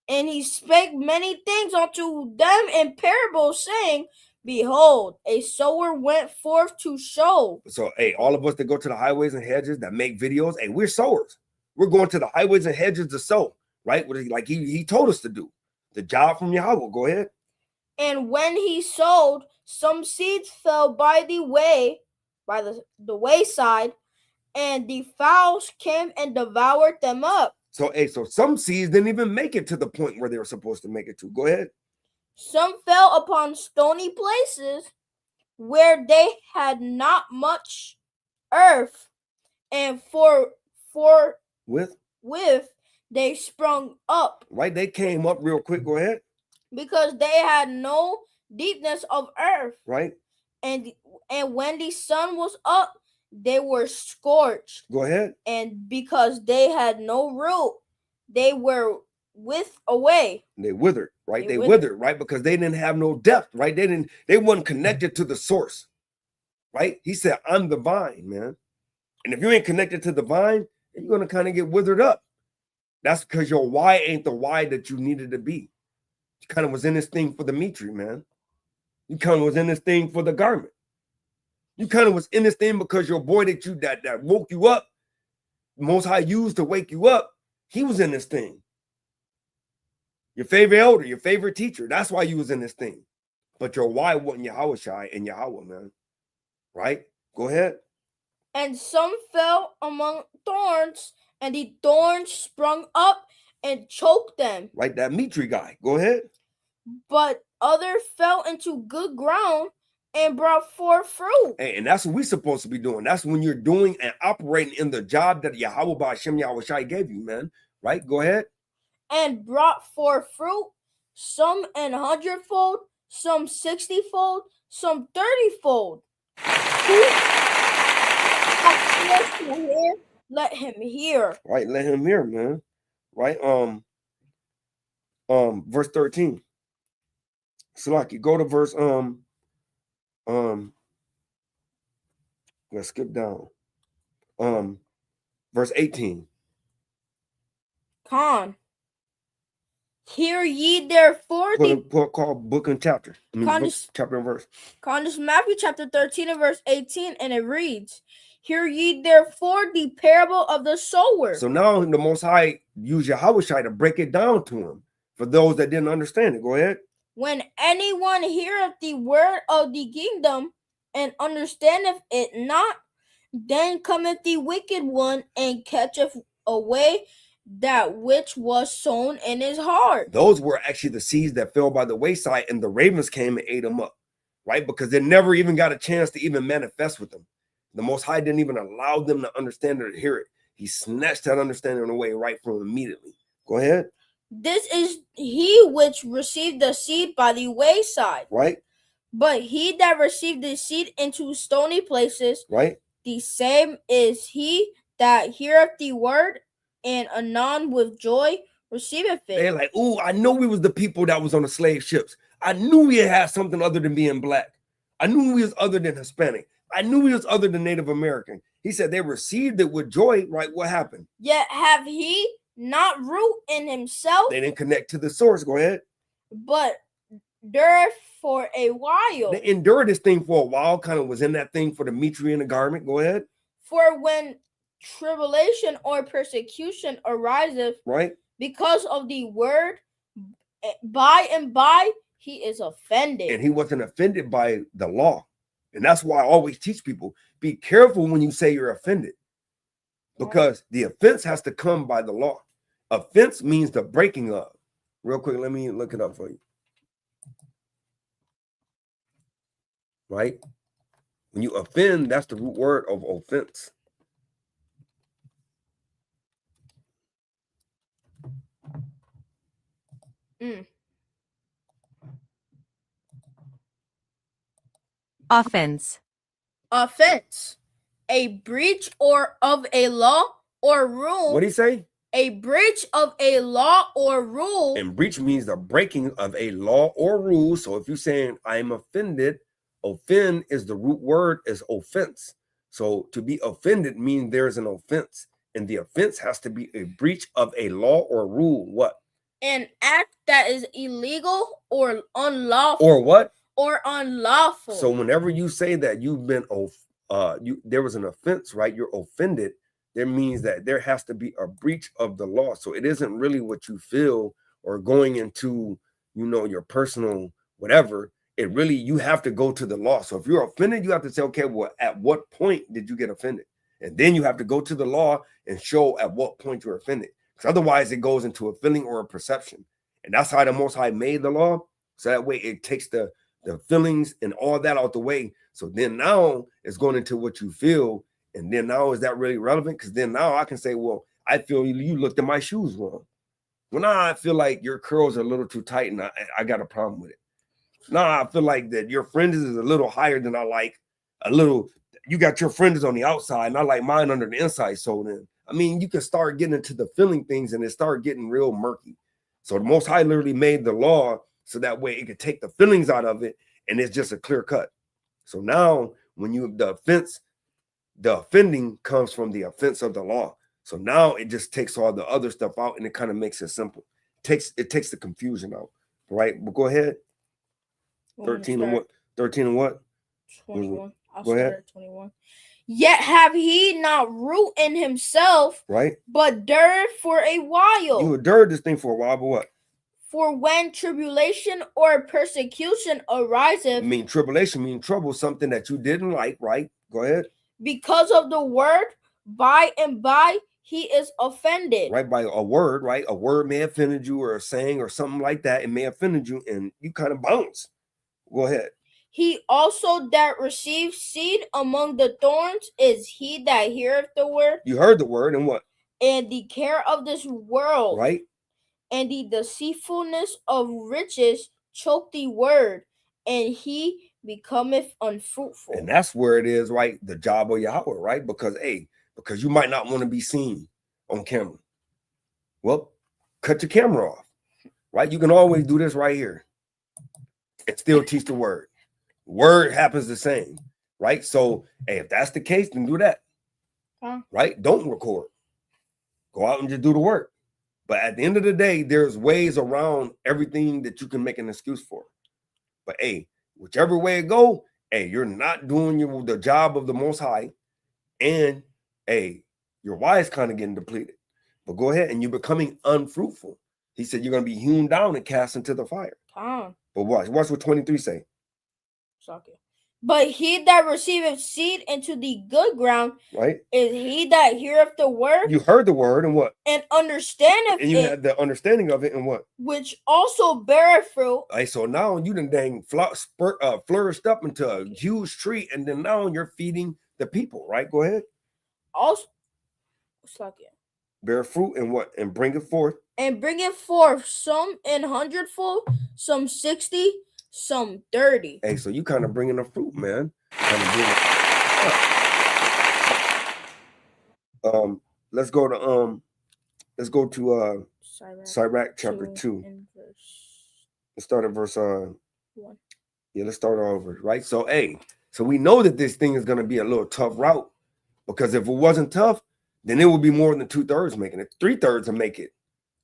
and he spake many things unto them in parables, saying, behold, a sower went forth to sow. So, hey, all of us that go to the highways and hedges that make videos, hey, we're sowers. We're going to the highways and hedges to sow, right? Like he told us to do. The job from Yahawah. Go ahead. And when he sowed, some seeds fell by the way, by the wayside, and the fowls came and devoured them up. So, hey, so some seeds didn't even make it to the point where they were supposed to make it to. Go ahead. Some fell upon stony places where they had not much earth, and with they sprung up. Right, they came up real quick. Go ahead. Because they had no deepness of earth. Right. And when the sun was up, they were scorched. Go ahead. And because they had no root, they were away. They withered, right? They withered, right? Because they didn't have no depth, right? They weren't connected to the source, right? He said, I'm the vine, man. And if you ain't connected to the vine, you're going to kind of get withered up. That's because your why ain't the why that you needed to be. You kind of was in this thing for the mitri, man. You kind of was in this thing for the garment. You kind of was in this thing because your boy that woke you up, Most High used to wake you up, he was in this thing. Your favorite elder, your favorite teacher, that's why you was in this thing. But your why wasn't Yahawah and Yahawah, man. Right? Go ahead. And some fell among thorns, and the thorns sprung up and choked them. Right, that mitri guy. Go ahead. But others fell into good ground and brought forth fruit. And that's what we're supposed to be doing. That's when you're doing and operating in the job that Yahawah Ba'ashem Yahawashi gave you, man. Right? Go ahead. And brought forth fruit, some an 100-fold, some 60-fold, some 30-fold. Who has ears to hear, let him hear. Right, let him hear, man. Right? Verse 13. Salaki, go to verse let's skip down. Verse 18. Con. Hear ye therefore Call book and chapter. I mean, book, chapter and verse. Con is Matthew chapter 13 and verse 18, and it reads, Hear ye therefore the parable of the sower. So now the Most High used Yahawah to break it down to him for those that didn't understand it. Go ahead. When anyone heareth the word of the kingdom and understandeth it not, then cometh the wicked one and catcheth away that which was sown in his heart. Those were actually the seeds that fell by the wayside, and the ravens came and ate them up, right? Because they never even got a chance to even manifest with them. The Most High didn't even allow them to understand it or hear it. He snatched that understanding away right from them immediately. Go ahead. This is he which received the seed by the wayside. Right. But he that received the seed into stony places, right, the same is he that heareth the word, and anon with joy receiveth it. They're like, oh, I know we was the people that was on the slave ships. I knew we had something other than being black. I knew we was other than Hispanic. I knew we was other than Native American. He said they received it with joy, right? What happened? Yet have he not root in himself. They didn't connect to the source. Go ahead. But endure for a while. They endured this thing for a while, kind of was in that thing for the mitre and the garment. Go ahead. For when tribulation or persecution ariseth, right, because of the word, by and by he is offended. And he wasn't offended by the law. And that's why I always teach people, be careful when you say you're offended, because the offense has to come by the law. Offense means the breaking of. Real quick, let me look it up for you. Right? When you offend, that's the root word of offense. Offense. Offense. A breach or of a law or rule. What did he say? A breach of a law or rule. And breach means the breaking of a law or rule. So if you're saying I'm offended, offend is the root word is offense. So to be offended means there's an offense. And the offense has to be a breach of a law or rule. What? An act that is illegal or unlawful. Or what? Or unlawful. So whenever you say that you've been there was an offense, right? You're offended. That means that there has to be a breach of the law. So it isn't really what you feel or going into, your personal whatever. It really, you have to go to the law. So if you're offended, you have to say, okay, well, at what point did you get offended? And then you have to go to the law and show at what point you're offended. Because otherwise it goes into a feeling or a perception. And that's how the Most High made the law. So that way it takes the feelings and all that out the way. So then now it's going into what you feel. And then now is that really relevant? Because then now I can say, well, I feel you looked at my shoes wrong. Well, now I feel like your curls are a little too tight and I got a problem with it. Now I feel like that your fringes is a little higher than I like. You got your fringes on the outside and I like mine under the inside. So then, you can start getting into the feeling things and it start getting real murky. So the Most High literally made the law so that way it could take the feelings out of it and it's just a clear cut. So now when the offending comes from the offense of the law. So now it just takes all the other stuff out and it kind of makes it simple. It takes the confusion out, right? But go ahead. 13 and what? 13 and what? 21. Go ahead. 21. Yet have he not root in himself, right? But endured for a while. You endured this thing for a while, but what? For when tribulation or persecution ariseth. Tribulation means trouble, something that you didn't like, right? Go ahead. Because of the word, by and by he is offended. Right, by a word, right? A word may have offended you or a saying or something like that. It may have offended you and you kind of bounce. Go ahead. He also that receives seed among the thorns is he that heareth the word, You heard the word and what? and the care of this world, Right? and the deceitfulness of riches choke the word, and he becometh unfruitful. And that's where it is, right? The job of Yahawah, right? Because you might not want to be seen on camera. Well, cut your camera off, right? You can always do this right here and still teach the word. Word happens the same, right? So, hey, if that's the case, then do that, right? Don't record. Go out and just do the work. But at the end of the day, there's ways around everything that you can make an excuse for. But hey, whichever way it go, hey, you're not doing the job of the Most High, and hey, your wise kind of getting depleted. But go ahead, and you're becoming unfruitful. He said you're going to be hewn down and cast into the fire. But watch what 23 say. But he that receiveth seed into the good ground, right, is he that heareth the word. You heard the word and what? And understandeth and you it, had the understanding of it and what? Which also beareth fruit. Right, so now you done dang flourished up into a huge tree, and then now you're feeding the people, right? Go ahead. Also, bear fruit and what? And bring it forth. And bring it forth, some in 100-fold, some 60, some 30. Hey, so you kind of bringing the fruit, man. Let's go to Sirach chapter 2. Let's start at verse 1. Yeah, let's start over, right? So so we know that this thing is going to be a little tough route, because if it wasn't tough, then it would be more than 2/3 making it. 3/3 will make it.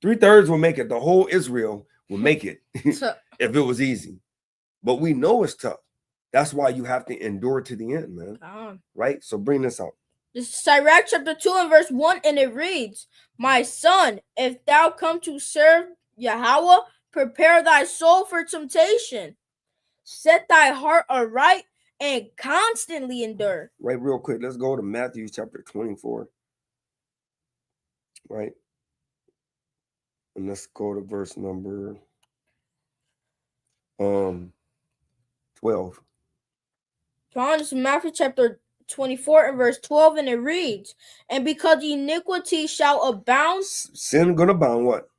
3/3 will make it. The whole Israel will make it if it was easy. But we know it's tough. That's why you have to endure to the end, man. Right? So bring this out. This is Sirach chapter 2 and verse 1, and it reads, My son, if thou come to serve Yahawah, prepare thy soul for temptation. Set thy heart aright and constantly endure. Right, real quick, let's go to Matthew chapter 24. Right? And let's go to verse number 12. This is Matthew chapter 24 and verse 12, and it reads, And because iniquity shall abound, sin gonna abound, what?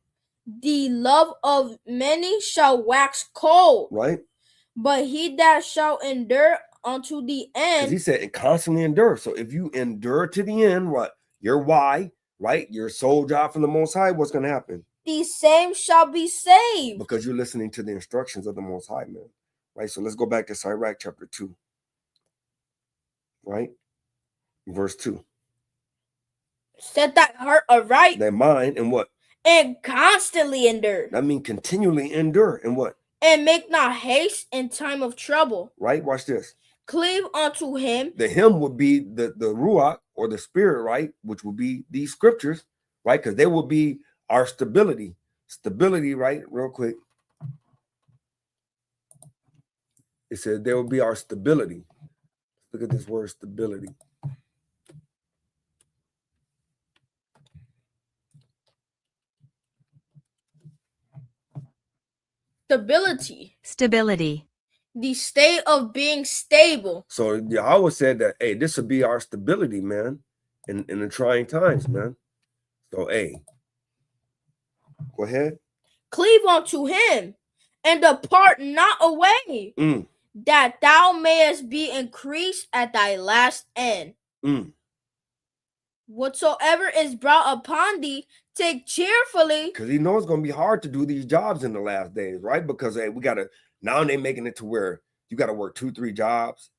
The love of many shall wax cold. Right? But he that shall endure unto the end. Because he said it constantly endure. So if you endure to the end, what? Your why, right? Your soul job from the Most High, what's going to happen? The same shall be saved. Because you're listening to the instructions of the Most High, man. Right? So let's go back to Sirach chapter 2. Right? Verse 2. Set thy heart aright. Thy mind and what? And constantly endure. That means continually endure and what? And make not haste in time of trouble. Right? Watch this. Cleave unto him. The him would be the Ruach, or the spirit, right? Which will be these scriptures, right? Because they will be our stability. Stability, right? Real quick. It said there will be our stability. Look at this word, stability. Stability. The state of being stable. So Yahawah said that, hey, this will be our stability, man, in the trying times, man. So, hey, go ahead. Cleave unto him and depart not away, that thou mayest be increased at thy last end. Whatsoever is brought upon thee, take cheerfully. Because he knows it's going to be hard to do these jobs in the last days, right? Because hey, we got to, now they're making it to where you got to work 2-3 jobs.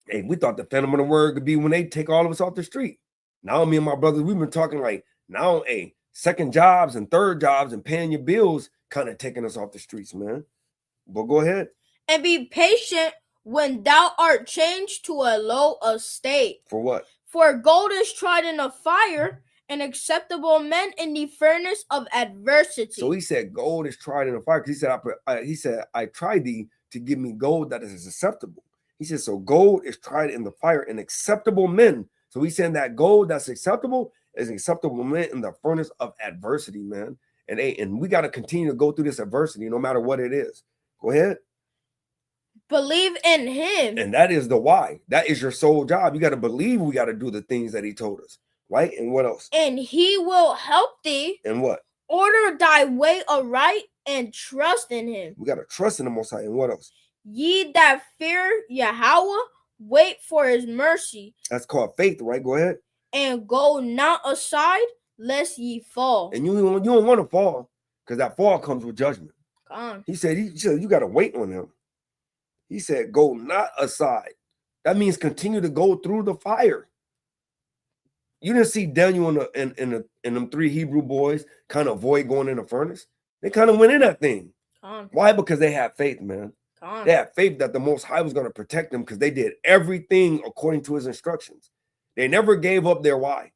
Hey, we thought the Phantom of the Word could be when they take all of us off the street. Now me and my brothers, we've been talking like, now, hey, second jobs and third jobs and paying your bills kind of taking us off the streets, man. But go ahead. And be patient when thou art changed to a low estate. For what? For gold is tried in a fire, and acceptable men in the furnace of adversity. So he said gold is tried in a fire. He said, I tried thee to give me gold that is acceptable. He said, so gold is tried in the fire, and acceptable men. So he's saying that gold that's acceptable is acceptable men in the furnace of adversity, man. And we got to continue to go through this adversity no matter what it is. Go ahead. believe in him, And that is the why. That is your sole job. You got to believe we got to do the things that he told us. Right? And what else? and he will help thee. And what? Order thy way aright and trust in him. We got to trust in the Most High. And what else? Ye that fear Yahawah, wait for his mercy. That's called faith, right? Go ahead. And go not aside, lest ye fall. And you don't want to fall, because that fall comes with judgment. He said you got to wait on him. He said, go not aside. That means continue to go through the fire. You didn't see Daniel and them 3 Hebrew boys kind of avoid going in the furnace. They kind of went in that thing. Why? Because they had faith, man. They had faith that the Most High was going to protect them, because they did everything according to his instructions. They never gave up their why.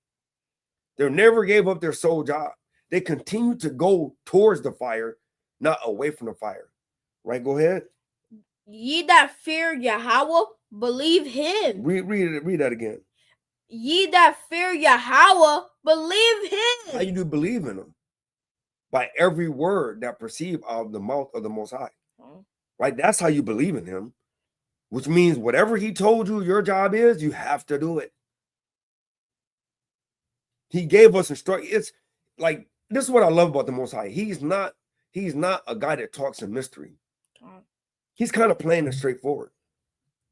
They never gave up their sole job. They continued to go towards the fire, not away from the fire. Right? Go ahead. Ye that fear Yahawah, believe him. Read that again. Ye that fear Yahawah, believe him. How you do believe in him? By every word that proceed out of the mouth of the Most High. Right? That's how you believe in him. Which means whatever he told you your job is, you have to do it. He gave us instructions. It's like, this is what I love about the Most High. He's not a guy that talks in mystery. He's kind of plain and straightforward.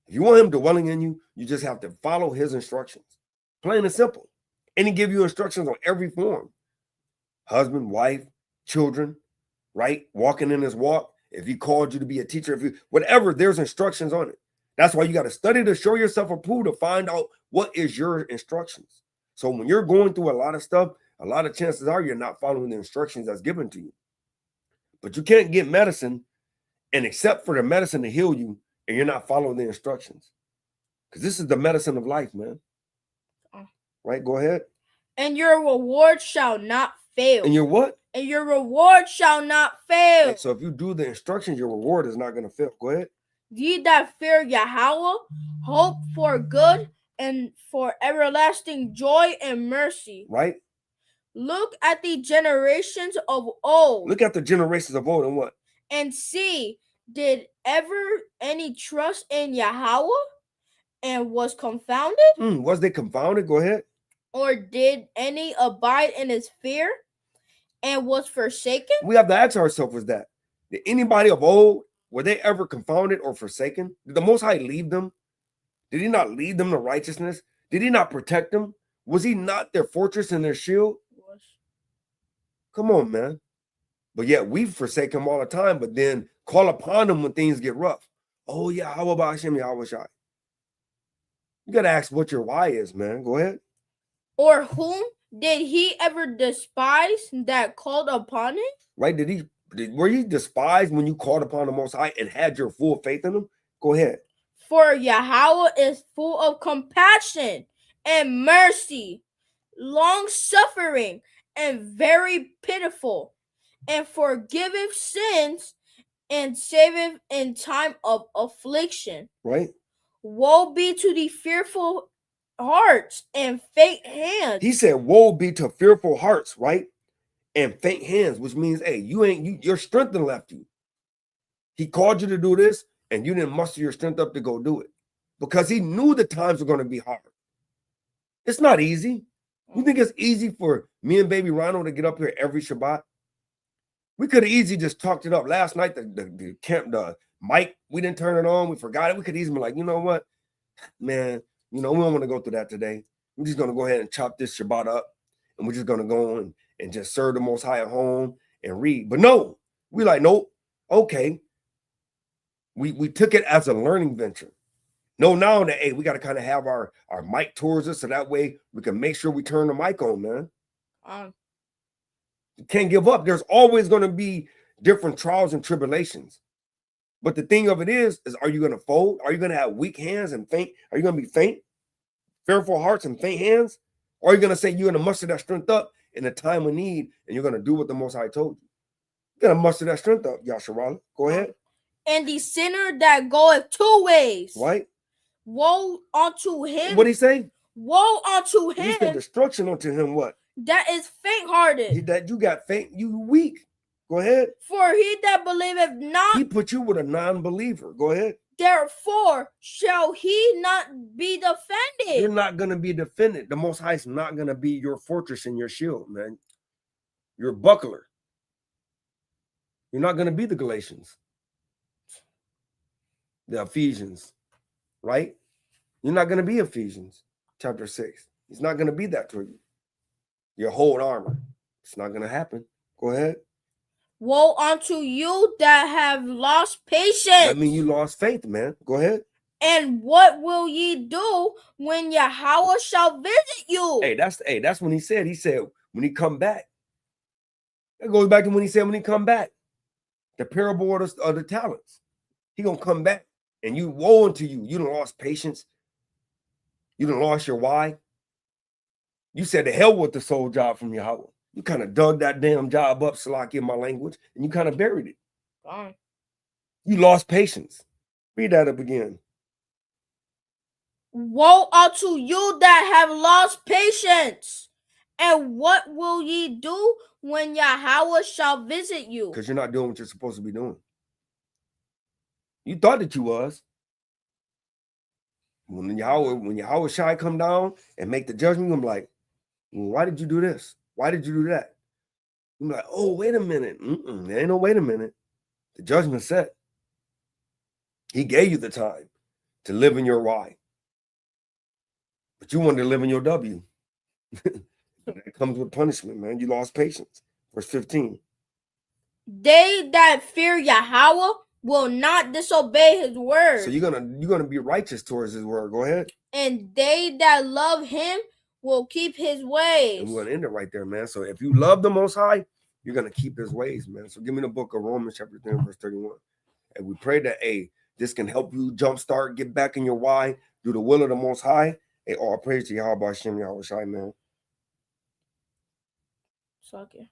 If you want him dwelling in you, you just have to follow his instructions. Plain and simple. And he give you instructions on every form. Husband, wife, children, right? Walking in his walk. If he called you to be a teacher, whatever, there's instructions on it. That's why you got to study to show yourself approved, to find out what is your instructions. So when you're going through a lot of stuff, a lot of chances are you're not following the instructions that's given to you. But you can't get medicine and accept for the medicine to heal you, and you're not following the instructions. Because this is the medicine of life, man. Right? Go ahead. And your reward shall not fail. And your what? And your reward shall not fail. And so if you do the instructions, your reward is not going to fail. Go ahead. Ye that fear Yahawah, hope for good and for everlasting joy and mercy. Right? Look at the generations of old. Look at the generations of old and what? And see, did ever any trust in Yahawah and was confounded? Was they confounded? Go ahead. Or did any abide in his fear and was forsaken? We have to ask ourselves, was that? Did anybody of old, were they ever confounded or forsaken? Did the Most High lead them? Did he not lead them to righteousness? Did he not protect them? Was he not their fortress and their shield? Come on, man. But yet we forsake him all the time, but then call upon him when things get rough. Oh, yeah, how about Hashem, Yahawah? You got to ask what your why is, man. Go ahead. Or whom did he ever despise that called upon him? Right? Were you despised when you called upon the Most High and had your full faith in him? Go ahead. For Yahawah is full of compassion and mercy, long-suffering, and very pitiful, and forgiveth sins and saveth in time of affliction. Right? Woe be to the fearful hearts and faint hands. He said, woe be to fearful hearts, right? And faint hands, which means, hey, your strength done left you. He called you to do this, and you didn't muster your strength up to go do it. Because he knew the times were going to be hard. It's not easy. You think it's easy for me and baby Rhino to get up here every Shabbat? We could have easily just talked it up. Last night, the mic, we didn't turn it on. We forgot it. We could easily be like, you know what? Man, we don't want to go through that today. We're just going to go ahead and chop this Shabbat up. And we're just going to go on and just serve the Most High at home and read. But no, we like, nope. Okay. We took it as a learning venture. No, now that, hey, we got to kind of have our mic towards us so that way we can make sure we turn the mic on, man. You can't give up. There's always going to be different trials and tribulations. But the thing of it is are you going to fold? Are you going to have weak hands and faint? Are you going to be faint? Fearful hearts and faint hands? Or are you going to say you're going to muster that strength up in a time of need and you're going to do what the Most High told you? You're going to muster that strength up, Yahawah. Go ahead. And the sinner that goeth 2 ways. Right? Woe unto him. What did he say? Woe unto him. He said destruction unto him what? That is faint-hearted. That you got faint, you weak. Go ahead. For he that believeth not. He put you with a non-believer. Go ahead. Therefore shall he not be defended. You're not going to be defended. The Most High is not going to be your fortress and your shield, man. Your buckler. You're not going to be the Galatians, the Ephesians, right? You're not going to be Ephesians chapter 6. He's not going to be that to you. Your whole armor. It's not going to happen. Go ahead. Woe unto you that have lost patience. I mean, you lost faith, man. Go ahead. And what will ye do when Yahawah shall visit you? Hey, that's when he said when he come back. That goes back to when he said when he come back. The parable of the talents. He gonna come back, and you woe unto you. You done lost patience. You done lost your why. You said the hell with the soul job from Yahawah. You kind of dug that damn job up, Salaki in my language, and you kind of buried it. Fine. You lost patience. Read that up again. Woe unto you that have lost patience. And what will ye do when Yahawah shall visit you? Because you're not doing what you're supposed to be doing. You thought that you was. When Yahawah Shai come down and make the judgment, I'm like, why did you do this? Why did you do that? I'm like, oh, wait a minute. There ain't no wait a minute. The judgment's set. He gave you the time to live in your why. But you wanted to live in your W. It comes with punishment, man. You lost patience. Verse 15. They that fear Yahawah will not disobey his word. So you're gonna be righteous towards his word. Go ahead. And they that love him will keep his ways. And we're gonna end it right there, man. So if you love the Most High, you're gonna keep his ways, man. So give me the book of Romans chapter 10, verse 31. And we pray that this can help you jumpstart, get back in your why, do the will of the Most High. Hey, all praise to Yahawah Hashem, Yahweh Shai, man. Okay.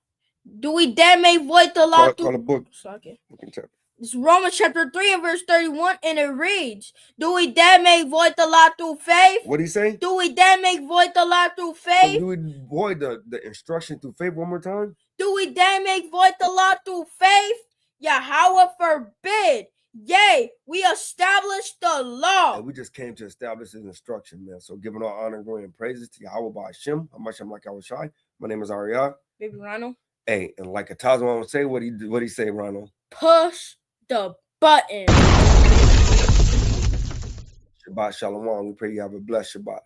Do we then make void the law? Call the book. Okay. It's Romans chapter 3 and verse 31, and it reads, do we then make void the law through faith? What do you say? Do we then make void the law through faith? So do we void the instruction through faith one more time? Do we then make void the law through faith? Yahawah forbid. Yea, we establish the law. And we just came to establish his instruction, man. So giving all honor, glory, and praises to Yahawah by Hashem. How much I'm like Yahweh Shai. My name is Ariyah. Baby Ronald. Hey, and like a Tazman would say, what he say, Ronald? Push the button. Shabbat Shalom. We pray you have a blessed Shabbat.